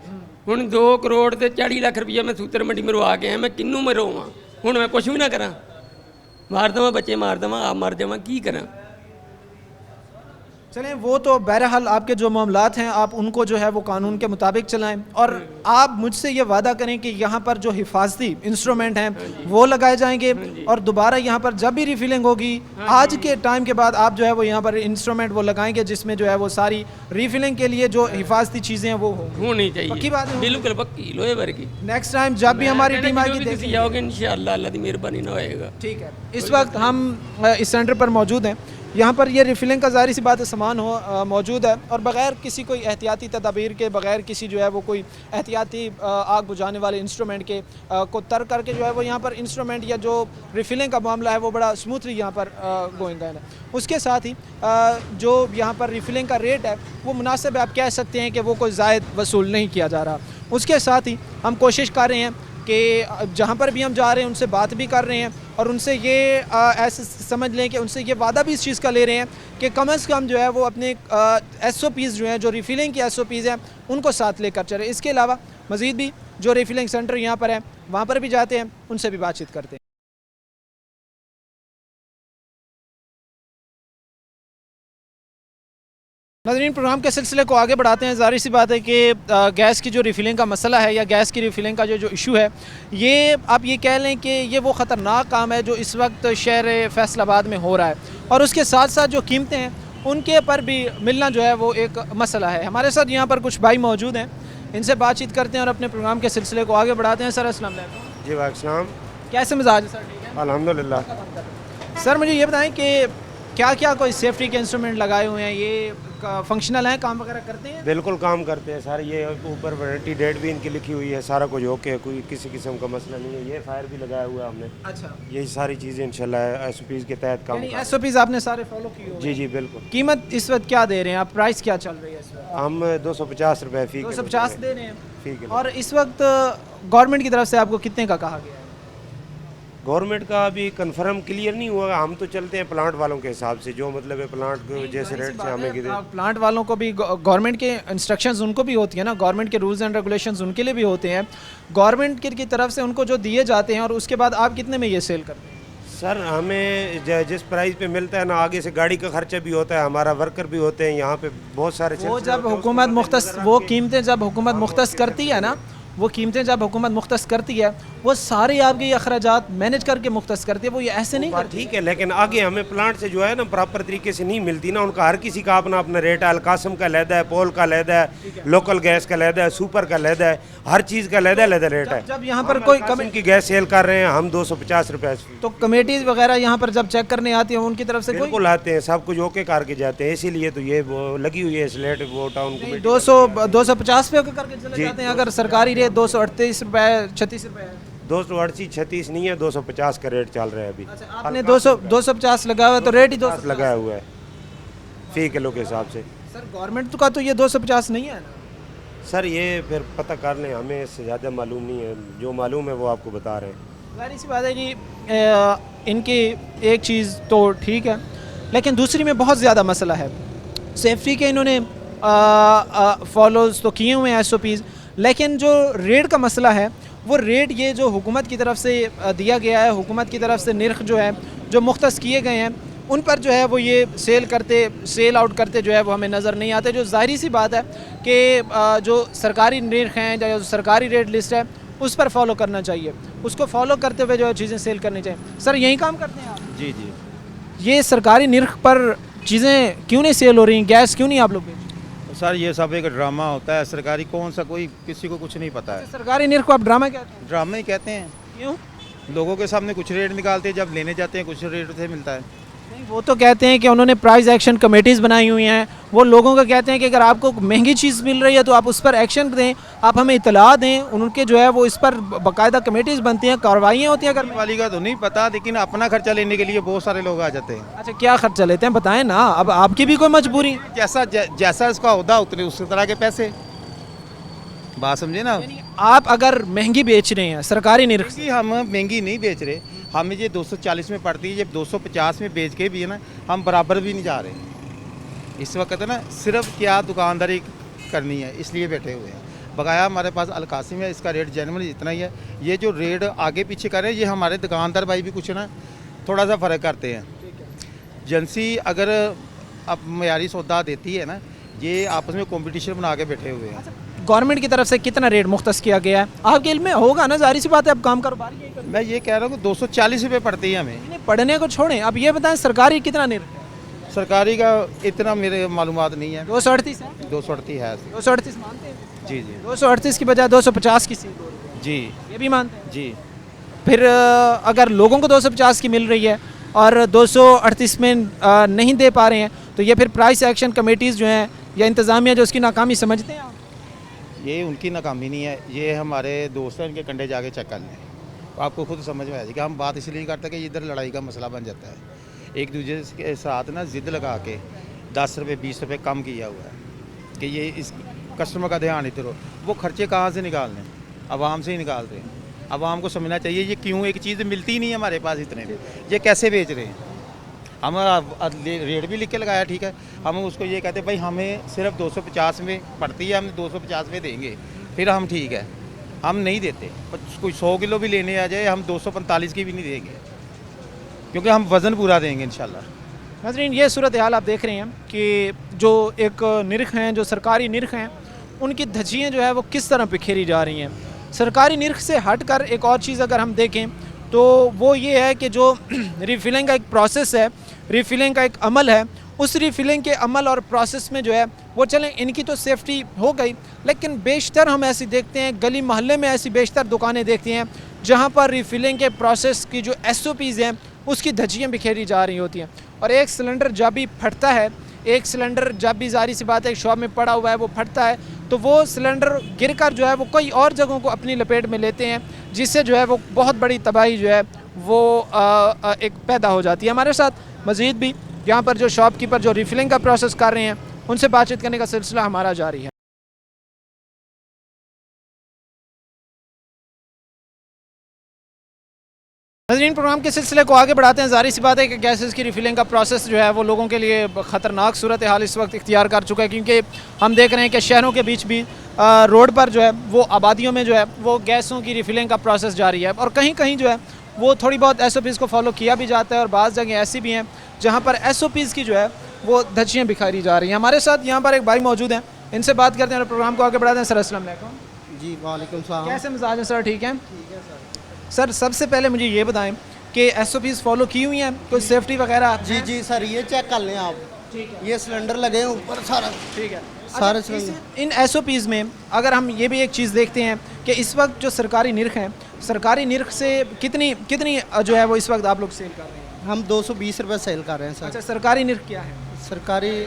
ਹੁਣ 2 ਕਰੋੜ ਤੇ 40 ਲੱਖ ਰੁਪਈਆ ਮੈਂ ਸੂਤਰ ਮੰਡੀ ਮਰਵਾ ਕੇ ਆਇਆ, ਮੈਂ ਕਿੰਨੂੰ ਮਰਵਾਵਾਂ? ਹੁਣ ਮੈਂ ਕੁਝ ਵੀ ਨਾ ਕਰਾਂ, ਮਾਰ ਦੇਵਾਂ ਬੱਚੇ, ਮਾਰ ਦੇਵਾਂ, ਆਪ ਮਰ ਜਾਵਾਂ, ਕੀ ਕਰਾਂ? चलें, वो तो बहरहाल आपके जो मामलात हैं आप उनको जो है वो कानून के मुताबिक चलाएं, और आप मुझसे ये वादा करें कि यहाँ पर जो हिफाजती इंस्ट्रूमेंट हैं वो लगाए जाएंगे, और दोबारा यहाँ पर जब भी रिफिलिंग होगी आज के टाइम के बाद आप जो है वो यहाँ पर इंस्ट्रूमेंट वो लगाएंगे जिसमें जो है वो सारी रिफिलिंग के लिए जो हिफाजती चीज़ें हैं वो होंगी। ਹੋਣੀ ਚਾਹੀਏ पक्की बात है। ਬਿਲਕੁਲ ਪੱਕੀ ਲੋਹੇ ਵਰਗੀ। नेक्स्ट टाइम जब भी हमारी टीम आएगी ਤੁਸੀਂ देखेंगे। ਜਾਓਗੇ इंशाअल्लाह अल्लाह की मेहरबानी ना होएगा। ठीक है, इस वक्त हम इस सेंटर पर मौजूद हैं। यहाँ पर ये रिफिलिंग का ज़ाहिर सी बात है सामान मौजूद है, और बग़ैर किसी कोई एहतियाती तदाबीर के, बग़ैर किसी जो है वो कोई एहतियाती आग बुझाने वाले इंस्ट्रूमेंट के को तर्क करके जो है वो यहाँ पर इंस्ट्रूमेंट या जो रिफिलिंग का मामला है वो बड़ा स्मूथली यहाँ पर गोइंग है। उसके साथ ही जो यहाँ पर रिफिलिंग का रेट है वो मुनासिब है, आप कह सकते हैं कि वो कोई ज़ायद वसूल नहीं किया जा रहा। उसके साथ ही हम कोशिश कर रहे हैं कि जहाँ पर भी हम जा रहे हैं उनसे बात भी कर रहे हैं, और उनसे ये ऐसे समझ लें कि उनसे ये वादा भी इस चीज़ का ले रहे हैं कि कम से कम जो है वो अपने SOPs जो हैं, जो रिफिलिंग की SOPs हैं उनको साथ लेकर चले। इसके अलावा मज़ीद भी जो रिफिलिंग सेंटर यहाँ पर है वहाँ पर भी जाते हैं, उनसे भी बातचीत करते हैं। नाज़रीन, प्रोग्राम के सिलसिले को आगे बढ़ाते हैं। ज़ाहिर सी बात है कि गैस की जो रिफिलिंग का मसला है या गैस की रिफिलिंग का जो इशू है, ये आप ये कह लें कि ये वो ख़तरनाक काम है जो इस वक्त शहर फैसलाबाद में हो रहा है, और उसके साथ साथ जो कीमतें हैं उनके पर भी मिलना जो है वो एक मसला है। हमारे साथ यहाँ पर कुछ भाई मौजूद हैं, इनसे बातचीत करते हैं और अपने प्रोग्राम के सिलसिले को आगे बढ़ाते हैं। सर अस्सलाम वालेकुम। जी वालेकुम, कैसे मिजाज है सर? ठीक है अल्हम्दुलिल्लाह। सर, मुझे ये बताएं कि क्या क्या कोई सेफ्टी के इंस्ट्रूमेंट लगाए हुए हैं, ये फंक्शनल हैं, काम वगैरह करते हैं? बिल्कुल काम करते हैं सर, ये ऊपर वारंटी डेट भी इनकी लिखी हुई है, सारा कुछ ओके है, कोई किसी किस्म का मसला नहीं है। ये फायर भी लगाया हुआ है हमने। अच्छा, यही सारी चीज़ें इंशाल्लाह SOPs के तहत काम यानी कर रहे SOPs आपने सारे फॉलो किए हुए हैं। जी हैं। जी बिल्कुल। कीमत इस वक्त क्या दे रहे हैं आप? प्राइस क्या चल रही है इस वक्त? हम 250 रुपये फ़ी 250 दे रहे हैं। फी किलो। और इस वक्त गवर्नमेंट की तरफ से आपको कितने का कहा गया है? गवर्नमेंट का अभी कंफर्म क्लियर नहीं हुआ, हम तो चलते हैं प्लांट वालों के हिसाब से, जो मतलब है प्लांट को जैसे रेट से हमें किधर। प्लांट वालों को भी गवर्नमेंट के इंस्ट्रक्शंस उनको भी होती है ना, गवर्नमेंट के रूल्स एंड रेगुलेशंस उनके लिए भी होते हैं, गवर्नमेंट की तरफ से उनको जो दिए जाते हैं, और उसके बाद आप कितने में ये सेल करते हैं? सर हमें जिस प्राइस पे मिलता है ना, आगे से गाड़ी का खर्चा भी होता है, हमारा वर्कर भी होते हैं, यहाँ पे बहुत सारे वो सिलसिले जब होते हैं, हुकूमत उसको मुख्तस मतलब वो कि- कीमतें जब हुकूमत मुख्तस करती है ना, वो कीमतें जब हुकूमत मुख्तस करती है वो सारे आपके ये अखराजात मैनेज करके मुख्तस करती है, वो ये ऐसे नहीं बात करती। ठीक है, लेकिन आगे हमें प्लांट से जो है ना प्रॉपर तरीके से नहीं मिलती ना, उनका हर किसी का अपना अपना रेट है। अलकासम का लहदा है, पोल का लहदा है, लोकल गैस का लहदा है, सुपर का लहदा है, हर चीज़ का लहदा रेट है। जब यहाँ पर कोई अलकासम की गैस सेल कर रहे हैं हम 250 रुपये। तो कमेटी वगैरह यहाँ पर जब चेक करने आती है उनकी तरफ से कोई बिल्कुल आते हैं, सब कुछ ओके करके जाते हैं, इसीलिए तो ये वो लगी हुई है स्लेट वो टाउन कमेटी। 250 पे करके चले जी, जाते हैं, अगर सरकारी रेट 238 रुपए 36 रुपए है। 238 36 नहीं है, 250 का रेट चल रहा है अभी। अच्छा, आपने 250 लगा हुआ है तो रेट ही 250 लगाया हुआ है फी किलो के हिसाब से। सर गवर्नमेंट का तो ये 250 नहीं है ना? सर ये फिर पता कर लें, हमें इससे ज़्यादा मालूम नहीं है, जो मालूम है वो आपको बता रहे हैं। जाहिर सी बात है कि इनकी एक चीज़ तो ठीक है, लेकिन दूसरी में बहुत ज़्यादा मसला है। सेफ्टी के इन्होंने फॉलोज तो किए हुए हैं SOPs, लेकिन जो रेट का मसला है वो रेट ये जो हुकूमत की तरफ से दिया गया है, हुकूमत की तरफ से निर्ख जो है जो मुख्तस किए गए हैं उन पर जो है वो ये सेल आउट करते जो है वो हमें नज़र नहीं आते। जो ज़ाहिर सी बात है कि जो सरकारी निर्ख हैं या जो सरकारी रेट लिस्ट है उस पर फॉलो करना चाहिए, उसको फॉलो करते हुए जो है चीज़ें सेल करनी चाहिए। सर यही काम करते हैं आप? जी जी। ये सरकारी निर्ख पर चीज़ें क्यों नहीं सेल हो रही, गैस क्यों नहीं आप लोग बेच? सर ये सब एक ड्रामा होता है, सरकारी कौन सा कोई किसी को कुछ नहीं पता है। सरकारी निर्ख को आप ड्रामा कहते हैं? ड्रामा ही कहते हैं। क्यों? लोगों के सामने कुछ रेट निकालते हैं, जब लेने जाते हैं कुछ रेट से मिलता है। नहीं, वो तो कहते हैं कि उन्होंने प्राइस एक्शन कमेटीज़ बनाई हुई हैं। वो लोगों का कहते हैं कि अगर आपको महंगी चीज़ मिल रही है तो आप उस पर एक्शन दें, आप हमें इतला दें। उनके जो है वो इस पर बाकायदा कमेटीज़ बनती हैं, कार्रवाइयाँ होती हैं। अगर वाली का तो नहीं पता, लेकिन अपना खर्चा लेने के लिए बहुत सारे लोग आ जाते हैं। अच्छा, क्या खर्चा लेते हैं बताएं ना, अब आपकी भी कोई मजबूरी है। जैसा उसका होता उतने उस तरह के पैसे, बात समझे ना। आप अगर महंगी बेच रहे हैं सरकारी निर्ख से, कि हम महंगी नहीं बेच रहे, हमें ये 240 में पड़ती है, ये 250 में बेच के भी है ना, हम बराबर भी नहीं जा रहे इस वक्त है ना। सिर्फ क्या दुकानदारी करनी है इसलिए बैठे हुए हैं। बकाया हमारे पास अलकासिम है, इसका रेट जनरली इतना ही है। ये जो रेट आगे पीछे कर रहे हैं, ये हमारे दुकानदार भाई भी कुछ ना थोड़ा सा फ़र्क करते हैं। एजेंसी अगर अब मयारी सौदा देती है ना, ये आपस में कंपटीशन बना के बैठे हुए हैं। गवर्नमेंट की तरफ से कितना रेट मुख्तस किया गया है आपके इल्म में होगा ना, जाहिर सी बात है, अब काम कारोबार यही करते हैं। मैं ये कह रहा हूँ कि 240 रुपये पड़ती है हमें। नहीं, पढ़ने को छोड़ें, अब ये बताएं सरकारी कितना निर्ख है? सरकारी का इतना मेरे मालूमात नहीं है। 238 है, 238 है। 238 मानते हैं? जी जी 238 की बजाय 250 की सीट हो रही है, जी ये भी मानते हैं? जी। फिर अगर लोगों को 250 की मिल रही है और 238 में नहीं दे पा रहे हैं, तो ये फिर प्राइस एक्शन कमेटीज़ जो हैं या इंतज़ामिया जो उसकी नाकामी समझते हैं आप? ये उनकी नाकामी नहीं है, ये हमारे दोस्त हैं, इनके कंधे जाके चेक कर लें, तो आपको खुद समझ में आ जाएगी। हम बात इसलिए करते हैं कि इधर लड़ाई का मसला बन जाता है। एक दूसरे के साथ ना ज़िद लगा के 10 रुपये 20 रुपये कम किया हुआ है कि ये इस कस्टमर का ध्यान इधर हो। वो खर्चे कहाँ से निकालने, आवाम से ही निकालते हैं। आवाम को समझना चाहिए ये क्यों एक चीज़ मिलती ही नहीं है हमारे पास इतने में, ये कैसे बेच रहे हैं। हम रेट भी लिख के लगाया, ठीक है, हम उसको ये कहते हैं भाई हमें सिर्फ 250 में पड़ती है, हम 250 में देंगे, फिर हम ठीक है, हम नहीं देते। कोई 100 किलो भी लेने आ जाए, हम 245 की भी नहीं देंगे, क्योंकि हम वज़न पूरा देंगे इंशाल्लाह। नाज़रीन, ये सूरत हाल आप देख रहे हैं कि जो एक निर्ख हैं, जो सरकारी निर्ख हैं, उनकी धज्जियाँ जो है वो किस तरह बिखेरी जा रही हैं। सरकारी निर्ख से हटकर एक और चीज़ अगर हम देखें तो वो ये है कि जो रिफ़िलिंग का एक प्रोसेस है, रिफ़िलिंग का एक अमल है, उस रिफ़िलिंग के अमल और प्रोसेस में जो है वो चलें, इनकी तो सेफ्टी हो गई, लेकिन बेशतर हम ऐसी देखते हैं, गली मोहल्ले में ऐसी बेशतर दुकानें देखती हैं जहाँ पर रिफ़िलिंग के प्रोसेस की जो SOPs हैं उसकी धज्जियाँ बिखेरी जा रही होती हैं। और एक सिलेंडर जब भी फटता है, एक सिलेंडर जब भी ज़ाहिर सी बात है एक शॉप में पड़ा हुआ है वो फटता है, तो वो सिलेंडर गिरकर जो है वो कई और जगहों को अपनी लपेट में लेते हैं, जिससे जो है वो बहुत बड़ी तबाही जो है वो एक पैदा हो जाती है। हमारे साथ मज़ीद भी यहाँ पर जो शॉपकीपर जो रिफ़िलिंग का प्रोसेस कर रहे हैं, उनसे बातचीत करने का सिलसिला हमारा जारी है। नाज़रीन, प्रोग्राम के सिलसिले को आगे बढ़ाते हैं। ज़ाहिर सी बात है कि गैसेस की रिफ़िलिंग का प्रोसेस जो है वो लोगों के लिए ख़तरनाक सूरत हाल इस वक्त इख्तियार कर चुका है, क्योंकि हम देख रहे हैं कि शहरों के बीच भी रोड पर जो है वो आबादियों में जो है वो गैसों की रिफ़िलिंग का प्रोसेस जारी है, और कहीं कहीं जो है वो थोड़ी बहुत SOPs को फॉलो किया भी जाता है, और बाज़ जगह ऐसी भी हैं जहाँ पर SOPs की जो है वो धज्जियाँ बिखारी जा रही हैं। हमारे साथ यहाँ पर एक भाई मौजूद हैं, इनसे बात करते हैं और प्रोग्राम को आगे बढ़ाते हैं। सर अस्सलाम वालेकुम। जी वालेकुम सलाम। कैसे मिजाज हैं सर? ठीक है सर। सबसे पहले मुझे ये बताएं कि SOPs फॉलो की हुई हैं, कोई सेफ्टी वगैरह? जी जी सर, ये चेक कर लें आप, ठीक है, ये सिलेंडर लगे हैं ऊपर सारा, ठीक है। सारे अच्छा, सिलेंडर। इन SOPs में अगर हम ये भी एक चीज़ देखते हैं कि इस वक्त जो सरकारी निर्ख हैं, सरकारी निर्ख से कितनी कितनी जो है वो इस वक्त आप लोग सेल कर रहे हैं? हम 220 रुपये सेल कर रहे हैं सर। अच्छा, सरकारी निर्ख क्या है? सरकारी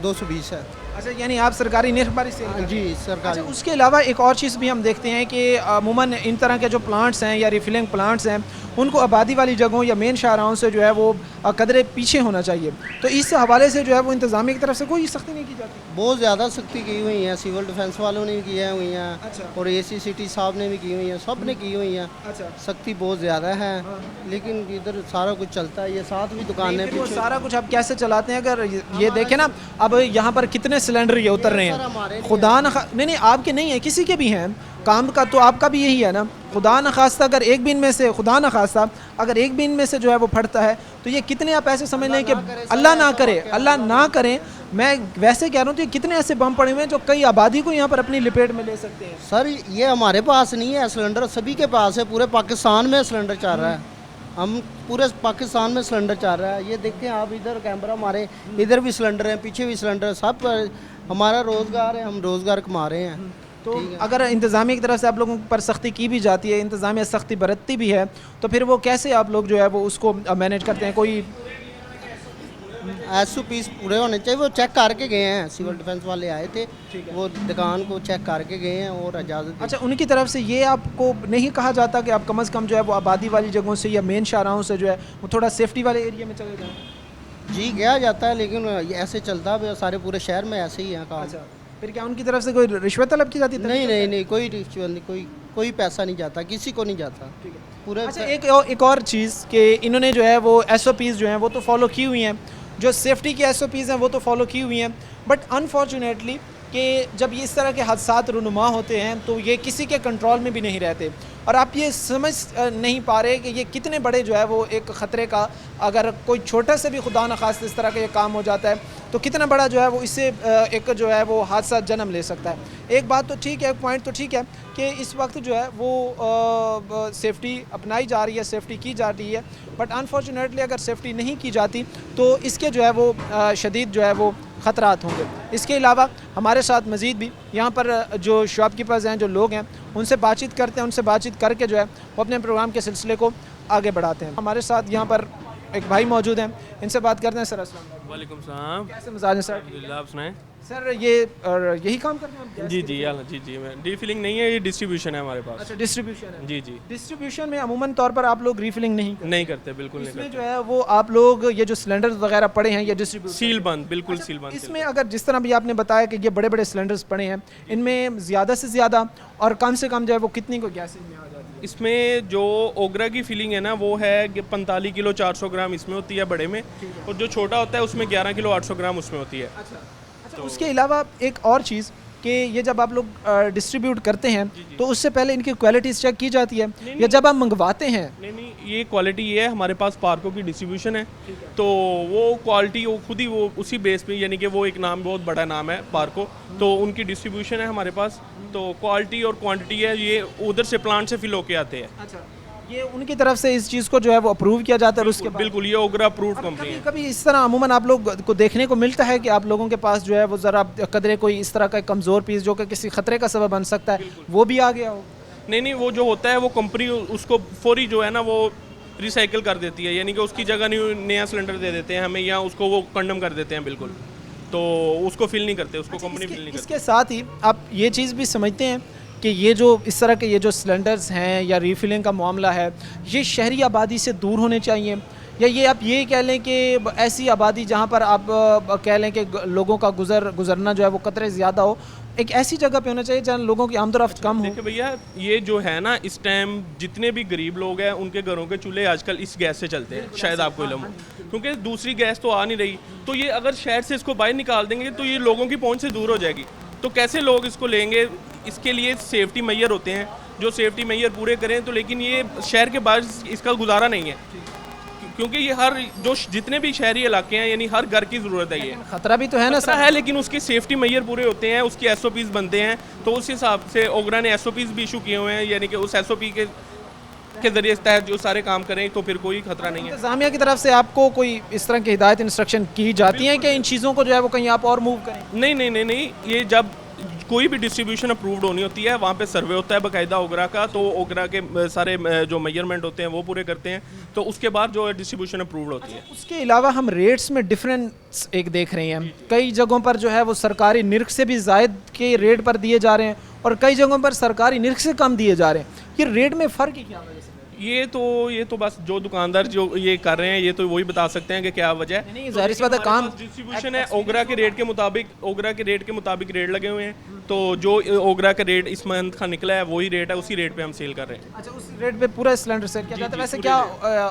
220 है। अच्छा, यानी आप सरकारी निर्ख पर ही सेल कर रहे हैं? जी सरकारी। अच्छा, उसके अलावा एक और चीज़ भी हम देखते हैं कि अमूमन इन तरह के जो प्लांट्स हैं या रिफिलिंग प्लांट्स हैं, उनको आबादी वाली जगहों या मेन शाहराहों से जो है वो कदरे पीछे होना चाहिए, तो इस हवाले से जो है वो इंतज़ामिया की तरफ से कोई सख्ती नहीं की जाती? बहुत ज़्यादा सख्ती की हुई है, सिविल डिफेंस वालों ने भी की हुई हैं, अच्छा। और ACCT साहब ने भी की हुई हैं, सब ने की हुई हैं। अच्छा, सख्ती बहुत ज़्यादा है, लेकिन इधर सारा कुछ चलता है। ये साथ भी दुकानें फिर वो पीछे। सारा कुछ आप कैसे चलाते हैं? अगर ये देखें ना, अब यहाँ पर कितने सिलेंडर ये उतर रहे सर, हैं, हमारे खुदा न नहीं आपके नहीं है, किसी के भी हैं, काम का तो आपका भी यही है ना। खुदा न खास्ता अगर एक बिन में से, खुदा न खास्ता अगर एक बिन में से जो है वो फटता है, तो ये कितने आप ऐसे समझ लें कि अल्लाह ना करे, अल्लाह ना करे, मैं वैसे कह रहा हूँ, तो कितने ऐसे बम पड़े हुए हैं जो कई आबादी को यहाँ पर अपनी लपेट में ले सकते हैं। सर ये हमारे पास नहीं है सिलेंडर, सभी के पास है, पूरे पाकिस्तान में सिलेंडर चल रहा है। हम पूरे पाकिस्तान में सिलेंडर चल रहा है। ये देखें आप, इधर कैमरा हमारे, इधर भी सिलेंडर हैं, पीछे भी सिलेंडर, सब पर हमारा रोज़गार है, हम रोज़गार कमा रहे हैं। तो अगर इंतज़ामिया की तरफ से आप लोगों पर सख्ती की भी जाती है, इंतज़ामिया सख्ती बरतती भी है, तो फिर वो कैसे आप लोग जो है वो उसको मैनेज करते हैं? कोई SOPs पूरे होने चाहिए। वो चेक करके गए हैं, सिविल डिफेंस वाले आए थे, वो दुकान को चेक करके गए हैं और इजाज़त। अच्छा, उनकी तरफ से ये आपको नहीं कहा जाता कि आप कम से कम जो है वो आबादी वाली जगहों से या मेन शाहराहों से जो है वो थोड़ा सेफ्टी वाले एरिया में चले जाएं? जी कहा जाता है, लेकिन ये ऐसे चलता है, सारे पूरे शहर में ऐसे ही है काम। अच्छा, फिर क्या उनकी तरफ से कोई रिश्वत तलब की जाती है? नहीं, कोई रिश्वत नहीं, कोई पैसा नहीं जाता, किसी को नहीं जाता पूरे। अच्छा, एक और चीज़ कि इन्होंने जो है वो SOPs जो हैं वो तो फॉलो की हुई हैं, जो सेफ्टी की SOPs हैं वो तो फॉलो की हुई हैं, बट अनफॉर्चुनेटली कि जब ये इस तरह के हादसात रुनुमा होते हैं तो ये किसी के कंट्रोल में भी नहीं रहते, और आप ये समझ नहीं पा रहे कि ये कितने बड़े जो है वो एक ख़तरे का, अगर कोई छोटा से भी खुदा न खास्ता इस तरह का ये काम हो जाता है तो कितना बड़ा जो है वो इससे एक जो है वो हादसा जन्म ले सकता है। एक बात तो ठीक है, एक पॉइंट तो ठीक है कि इस वक्त जो है वो सेफ़्टी अपनाई जा रही है, सेफ़्टी की जा रही है, बट अनफॉर्चुनेटली अगर सेफ़्टी नहीं की जाती तो इसके जो है वो शदीद जो है वो ख़तरात होंगे। इसके अलावा हमारे साथ मज़ीद भी यहाँ पर जो शॉपकीपर्स हैं, जो लोग हैं, उनसे बातचीत करते हैं, उनसे बातचीत करके जो है वो अपने प्रोग्राम के सिलसिले को आगे बढ़ाते हैं। हमारे साथ यहाँ पर एक भाई मौजूद हैं, इनसे बात करते हैं। सर अस्सलाम वालेकुम। वालेकुम सलाम। कैसे मजाज हैं सर? अल्हम्दुलिल्लाह, आप सुनाएं। सर ये यही काम करते हैं आप? जी मैं रीफिलिंग नहीं है, ये डिस्ट्रीब्यूशन है हमारे पास। अच्छा, डिस्ट्रीब्यूशन है। जी डिस्ट्रीब्यूशन में अमूमन तौर पर आप लोग रीफिलिंग नहीं करते, बिल्कुल नहीं इसमें करते। जो है वो आप लोग ये जो सिलेंडर्स वगैरह पड़े हैं ये डिस्ट्रीब्यूट सील बंद, बिल्कुल सील बंद। इसमें अगर जिस तरह भी आपने बताया कि ये बड़े बड़े सिलेंडर्स पड़े हैं, इनमें ज़्यादा से ज़्यादा और कम से कम जो है वो कितनी को गैस में आ जाती है? इसमें जो ओगरा की फिलिंग है ना वो है 45 किलो 400 ग्राम इसमें होती है बड़े में, और जो छोटा होता है उसमें 11 किलो 800 ग्राम उसमें होती है। अच्छा, उसके अलावा एक और चीज़ कि ये जब आप लोग डिस्ट्रीब्यूट करते हैं तो उससे पहले इनकी क्वालिटीज़ चेक की जाती है, या जब आप मंगवाते हैं? नहीं, ये क्वालिटी ये है, हमारे पास पार्को की डिस्ट्रीब्यूशन है, तो वो क्वालिटी वो खुद ही वो उसी बेस पे, यानी कि वो एक नाम बहुत बड़ा नाम है पार्को, तो उनकी डिस्ट्रीब्यूशन है हमारे पास, तो क्वालिटी और क्वांटिटी है ये उधर से प्लांट से फिल होके आते हैं। अच्छा, ये उनकी तरफ से इस चीज़ को जो है वो अप्रूव किया जाता है, उसके बाद बिल्कुल ये ओगरा अप्रूव्ड कंपनी है। कभी इस तरह अमूमन आप लोग को देखने को मिलता है कि आप लोगों के पास जो है वो ज़रा कदरे कोई इस तरह का कमज़ोर पीस जो कि किसी ख़तरे का सबब बन सकता है वो भी आ गया हो? नहीं, वो जो होता है वो कंपनी उसको फौरी जो है ना वो रिसाइकिल कर देती है, यानी कि उसकी जगह नया सिलेंडर दे देते हैं हमें, या उसको वो कंडम कर देते हैं बिल्कुल, तो उसको फिल नहीं करते, उसको कंपनी फिल नहीं करती। इसके साथ ही आप ये चीज़ भी समझते हैं कि ये जो इस तरह के ये जो सिलेंडर्स हैं या रीफिलिंग का मामला है, ये शहरी आबादी से दूर होने चाहिए, या ये आप ये कह लें कि ऐसी आबादी जहाँ पर आप कह लें कि लोगों का गुजरना जो है वो कतरे ज़्यादा हो, एक ऐसी जगह पे होना चाहिए जहाँ लोगों की आमदोरफ्त कम हो? देखिए भैया, ये जो है ना इस टाइम जितने भी गरीब लोग हैं उनके घरों के चूल्हे आजकल इस गैस से चलते हैं, शायद आपको इल्म हो, क्योंकि दूसरी गैस तो आ नहीं रही, तो ये अगर शहर से इसको बाहर निकाल देंगे तो ये लोगों की पहुँच से दूर हो जाएगी, तो कैसे लोग इसको लेंगे? इसके लिए सेफ्टी मैयर होते हैं जो सेफ्टी मैयर पूरे करें, तो लेकिन ये शहर के बाहर इसका गुजारा नहीं है, क्योंकि ये हर जो जितने भी शहरी इलाके हैं यानी हर घर की ज़रूरत है, ये खतरा भी तो है ना खतरा है, लेकिन उसके सेफ्टी मैयर पूरे होते हैं, उसकी SOPs बनते हैं, तो उस हिसाब से ओगरा ने SOPs भी इशू किए हुए हैं, यानी कि उस SOP के जरिए तहत जो सारे काम करें तो फिर कोई खतरा नहीं है। इंतज़ामिया की तरफ से आपको कोई इस तरह की हिदायत इंस्ट्रक्शन की जाती हैं कि इन चीज़ों को जो है वो कहीं आप और मूव करें? नहीं, ये जब कोई भी डिस्ट्रीब्यूशन अप्रूव्ड होनी होती है वहाँ पे सर्वे होता है बाकायदा ओगरा का, तो ओगरा के सारे जो मेजरमेंट होते हैं वो पूरे करते हैं, तो उसके बाद जो डिस्ट्रीब्यूशन अप्रूव्ड होती है। उसके अलावा हम रेट्स में डिफरेंस एक देख रहे हैं, कई जगहों पर जो है वो सरकारी निर्ख से भी ज़ायद के रेट पर दिए जा रहे हैं और कई जगहों पर सरकारी निर्ख से कम दिए जा रहे हैं, ये रेट में फ़र्क ही क्या वजह से? ये तो बस जो दुकानदार जो ये कर रहे हैं ये तो वही बता सकते हैं कि क्या वजह है। नहीं, ज़ाहिर सी बात है, काम डिस्ट्रीब्यूशन है ओगरा के रेट के मुताबिक रेट लगे हुए हैं, तो जो ओगरा का रेट इस मंथ का निकला है वही रेट है, उसी रेट पे हम सेल कर रहे हैं। अच्छा, उस रेट पे पूरा सिलेंडर सेल किया जाता है। वैसे क्या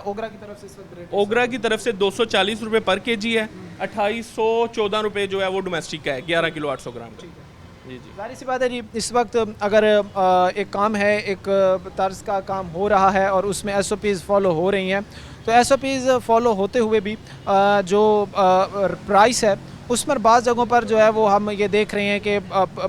ओगरा की तरफ से इस वक्त रेट? ओगरा की तरफ से 240 रुपये पर kg है, 2814 रुपये जो है वो डोमेस्टिक का है, 11 किलो 800 ग्राम का। जी जाहिर सी बात है जी, इस वक्त अगर एक काम है, एक तर्ज का काम हो रहा है और उसमें SOPs फॉलो हो रही हैं, तो SOPs फॉलो होते हुए भी जो प्राइस है उस पर बाज़ जगहों पर जो है वो हम ये देख रहे हैं कि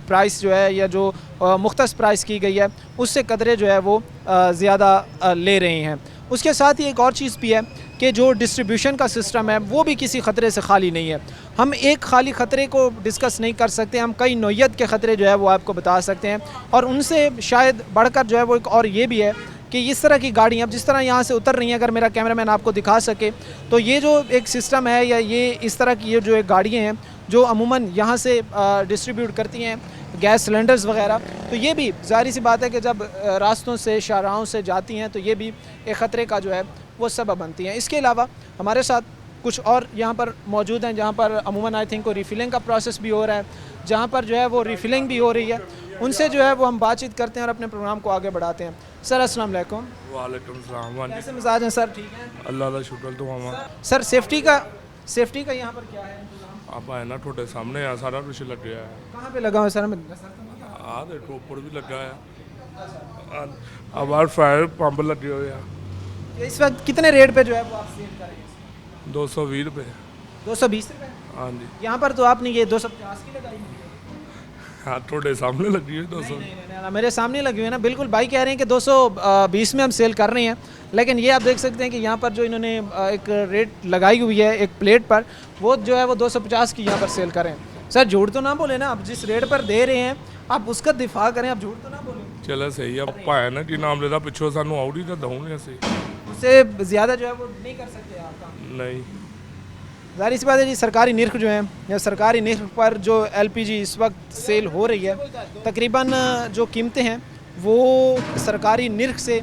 प्राइस जो है या जो मुख्तस प्राइस की गई है उससे कदरे जो है वो ज़्यादा ले रहे हैं। उसके साथ ही एक और चीज़ भी है कि जो डिस्ट्रीब्यूशन का सिस्टम है वो भी किसी ख़तरे से खाली नहीं है। हम एक खाली ख़तरे को डिस्कस नहीं कर सकते, हम कई नौइयत के ख़तरे जो है वो आपको बता सकते हैं, और उनसे शायद बढ़कर जो है वो एक और ये भी है कि इस तरह की गाड़ी अब जिस तरह यहाँ से उतर रही हैं, अगर मेरा कैमरामैन आपको दिखा सके तो ये जो एक सिस्टम है या ये इस तरह की ये जो एक गाड़ियाँ हैं जो अमूमन यहाँ से डिस्ट्रीब्यूट करती हैं गैस सिलेंडर्स वगैरह, तो ये भी ज़ाहिर सी बात है कि जब रास्तों से शाहराहों से जाती हैं तो ये भी एक ख़तरे का जो है वो सबब बनती हैं। इसके अलावा हमारे साथ कुछ और यहाँ पर मौजूद हैं जहाँ पर अमूमन आई थिंक रिफ़िलिंग का प्रोसेस भी हो रहा है, जहाँ पर जो है वो रिफ़िलिंग भी हो रही है। उनसे जो है वो हम बातचीत करते हैं और अपने प्रोग्राम को आगे बढ़ाते हैं। सर अस्सलाम वालेकुम। वालेकुम सलाम। कैसे मिजाज हैं सर? ठीक है, अल्लाह का शुक्र। तो हम सर सेफ्टी का यहाँ पर क्या है? आप आए ना थोड़े सामने यहाँ सारा कुछ लग गया है। कहाँ पे लगा हुआ सर? हाँ देखो ऊपर भी लगा है, अब फायर पंप लगे हुए हैं। इस वक्त कितने रेट पे जो है वो आप सेल कर रहे हैं? 220 रुपये। 220 रुपये? हाँ जी। यहाँ पर तो आपने ये 250 की लगाई है। हाँ थोड़े सामने लगी हुई 200। नहीं, मेरे सामने लगी हुई है ना, बिल्कुल भाई कह रहे हैं कि 220 में हम सेल कर रहे हैं, लेकिन ये आप देख सकते हैं कि यहाँ पर जो इन्होंने एक रेट लगाई हुई है एक प्लेट पर, वो जो है वो 250 की यहाँ पर सेल कर रहे हैं। सर झूठ तो ना बोले ना, आप जिस रेट पर दे रहे हैं आप उसका दिफा करें, आप झूठ तो ना बोलें। चलो सही है, भाया ना कि नाम लेता पिछों सानू आउट ही तो दूँगे असी, उससे ज़्यादा जो है वो नहीं कर सकते आप काम। नहीं ज़ाहिर सी बात है जी, सरकारी निर्ख जो है या सरकारी निर्ख पर जो एलपीजी इस वक्त सेल हो रही है, तकरीबन जो कीमतें हैं वो सरकारी निर्ख से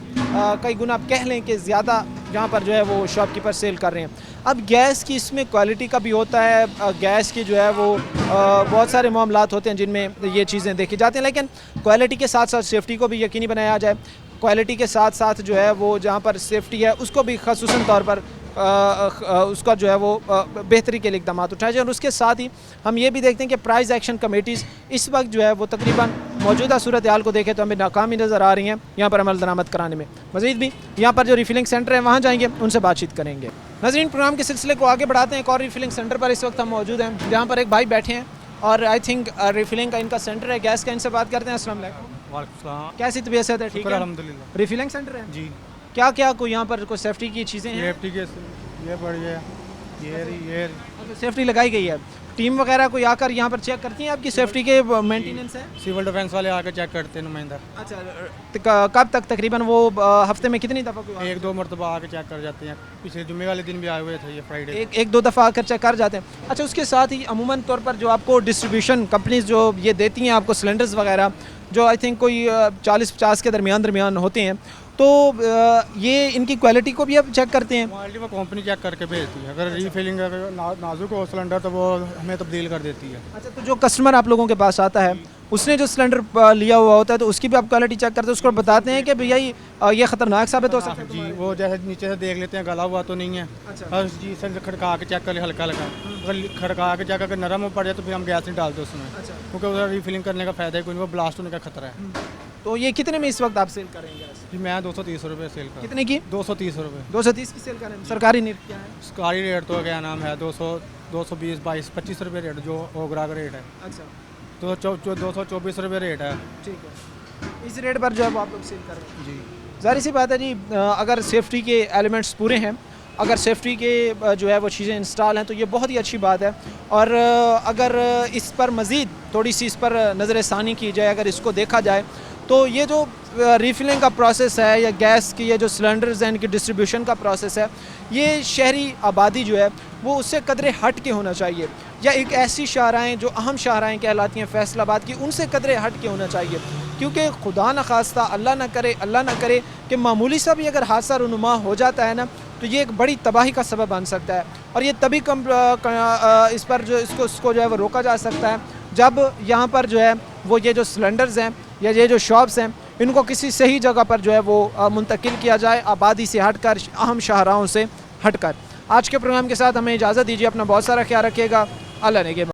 कई गुना आप कह लें कि ज़्यादा जहाँ पर जो है वो शॉपकीपर सेल कर रहे हैं। अब गैस की इसमें क्वालिटी का भी होता है, गैस की जो है वो बहुत सारे मामलात होते हैं जिनमें ये चीज़ें देखी जाती हैं, लेकिन क्वालिटी के साथ साथ सेफ्टी को भी यकीनी बनाया जाए। क्वालिटी के साथ साथ जो है वो जहाँ पर सेफ्टी है उसको भी ख़ुसूसन तौर पर उसका जो है वो बेहतरी के लिए इक़दाम उठाए जाए। और उसके साथ ही हम ये भी देखते हैं कि प्राइस एक्शन कमेटीज़ इस वक्त जो है वो तकरीबन मौजूदा सूरत हाल को देखें तो हमें नाकामी नज़र आ रही हैं यहाँ पर अमल दरामद कराने में। मज़ीद भी यहाँ पर जो रिफ़िलिंग सेंटर है वहाँ जाएंगे, उनसे बातचीत करेंगे। नाज़रीन, प्रोग्राम के सिलसिले को आगे बढ़ाते हैं। एक और रिफ़िलिंग सेंटर पर इस वक्त हम मौजूद हैं जहाँ पर एक भाई बैठे हैं और आई थिंक रिफ़िलिंग का इनका सेंटर है, गैस का। इनसे बात करते हैं। अस्सलाम वालेकुम। कैसी तबीयत है? ठीक है अल्हम्दुलिल्लाह। रिफ़िलिंग सेंटर है जी। क्या क्या कोई यहाँ पर कोई सेफ्टी की चीज़ें हैं? सेफ्टी के ये बढ़िया ये सेफ्टी लगाई गई है। टीम वगैरह कोई आकर यहाँ पर चेक करती है आपकी सेफ्टी के मेंटेनेंस है? सिविल डिफेंस वाले आकर चेक करते हैं नुमाइंदा। अच्छा, कब तक तकरीबन वो हफ्ते में कितनी दफ़ा? एक दो मरतबा आकर चेक कर जाते हैं। पिछले जुम्मे वाले दिन भी आए हुए थे, ये फ्राइडे एक दो दफ़ा आकर चेक कर जाते हैं। अच्छा, उसके साथ ही अमूमन तौर पर जो आपको डिस्ट्रीब्यूशन कंपनीज जो ये देती हैं आपको सिलेंडर्स वगैरह, जो आई थिंक कोई 40-50 के दरमियान होते हैं, तो ये इनकी क्वालिटी को भी आप चेक करते हैं? क्वालिटी वो कंपनी चेक करके भेजती है। अगर रीफिलिंग नाजुक हो सिलेंडर तो वो हमें तब्दील कर देती है। अच्छा, तो जो कस्टमर आप लोगों के पास आता है उसने जो सिलेंडर लिया हुआ होता है तो उसकी भी आप क्वालिटी चेक करते हैं, उसको बताते हैं कि भैया ये ख़तरनाक साबित हो सकता है? जी, वो जैसे नीचे से देख लेते हैं गला हुआ तो नहीं है। अच्छा। जी से खड़का के चेक कर ले हल्का हल्का, अगर खड़का के चेक अगर नरम हो पड़ जाए तो फिर हम गैस नहीं डालते उसमें। अच्छा। क्योंकि उधर रीफिलिंग करने का फ़ायदा है कोई, वो ब्लास्ट होने का खतरा है। तो ये कितने में इस वक्त आप सेल करेंगे? जी मैं 230 रुपये सेल कर। कितने की? 230 रुपये। 230 की सेल करें। सरकारी रेट क्या है? सरकारी रेट तो क्या नाम है 200, 220, 22, 25 रुपये रेट जो ओगरा का रेट है। अच्छा, तो 224 रुपये रेट है। ठीक है, इस रेट पर जो है वो आप लोग सेल कर रहे हैं? जी। ज़ाहिर सी बात है जी, अगर सेफ्टी के एलिमेंट्स पूरे हैं, अगर सेफ्टी के जो है वो चीज़ें इंस्टॉल हैं तो ये बहुत ही अच्छी बात है। और अगर इस पर मज़ीद थोड़ी सी इस पर नज़र षानी की जाए, अगर इसको देखा जाए तो ये जो रिफ़िलिंग का प्रोसेस है या गैस की ये जो सिलेंडर्स हैं इनकी डिस्ट्रीब्यूशन का प्रोसेस है, ये शहरी आबादी जो है वो उससे कदरे हट के होना चाहिए, या एक ऐसी शाहराएँ जो अहम शाहराएँ कहलाती हैं फैसलाबाद की, उनसे कदरे हट के होना चाहिए। क्योंकि खुदा न खास्ता, अल्लाह ना करे कि मामूली सा भी अगर हादसा रुनुमा हो जाता है ना तो ये एक बड़ी तबाही का सबब बन सकता है। और ये तभी इस पर जो इसको जो है वो रोका जा सकता है जब यहाँ पर जो है वो ये जो सिलेंडर्स हैं या ये जो शॉप्स हैं इनको किसी सही जगह पर जो है वो मुंतकिल किया जाए, आबादी से हटकर, अहम शाहराहों से हटकर। आज के प्रोग्राम के साथ हमें इजाज़त दीजिए। अपना बहुत सारा ख्याल रखिएगा। अल्लाह ने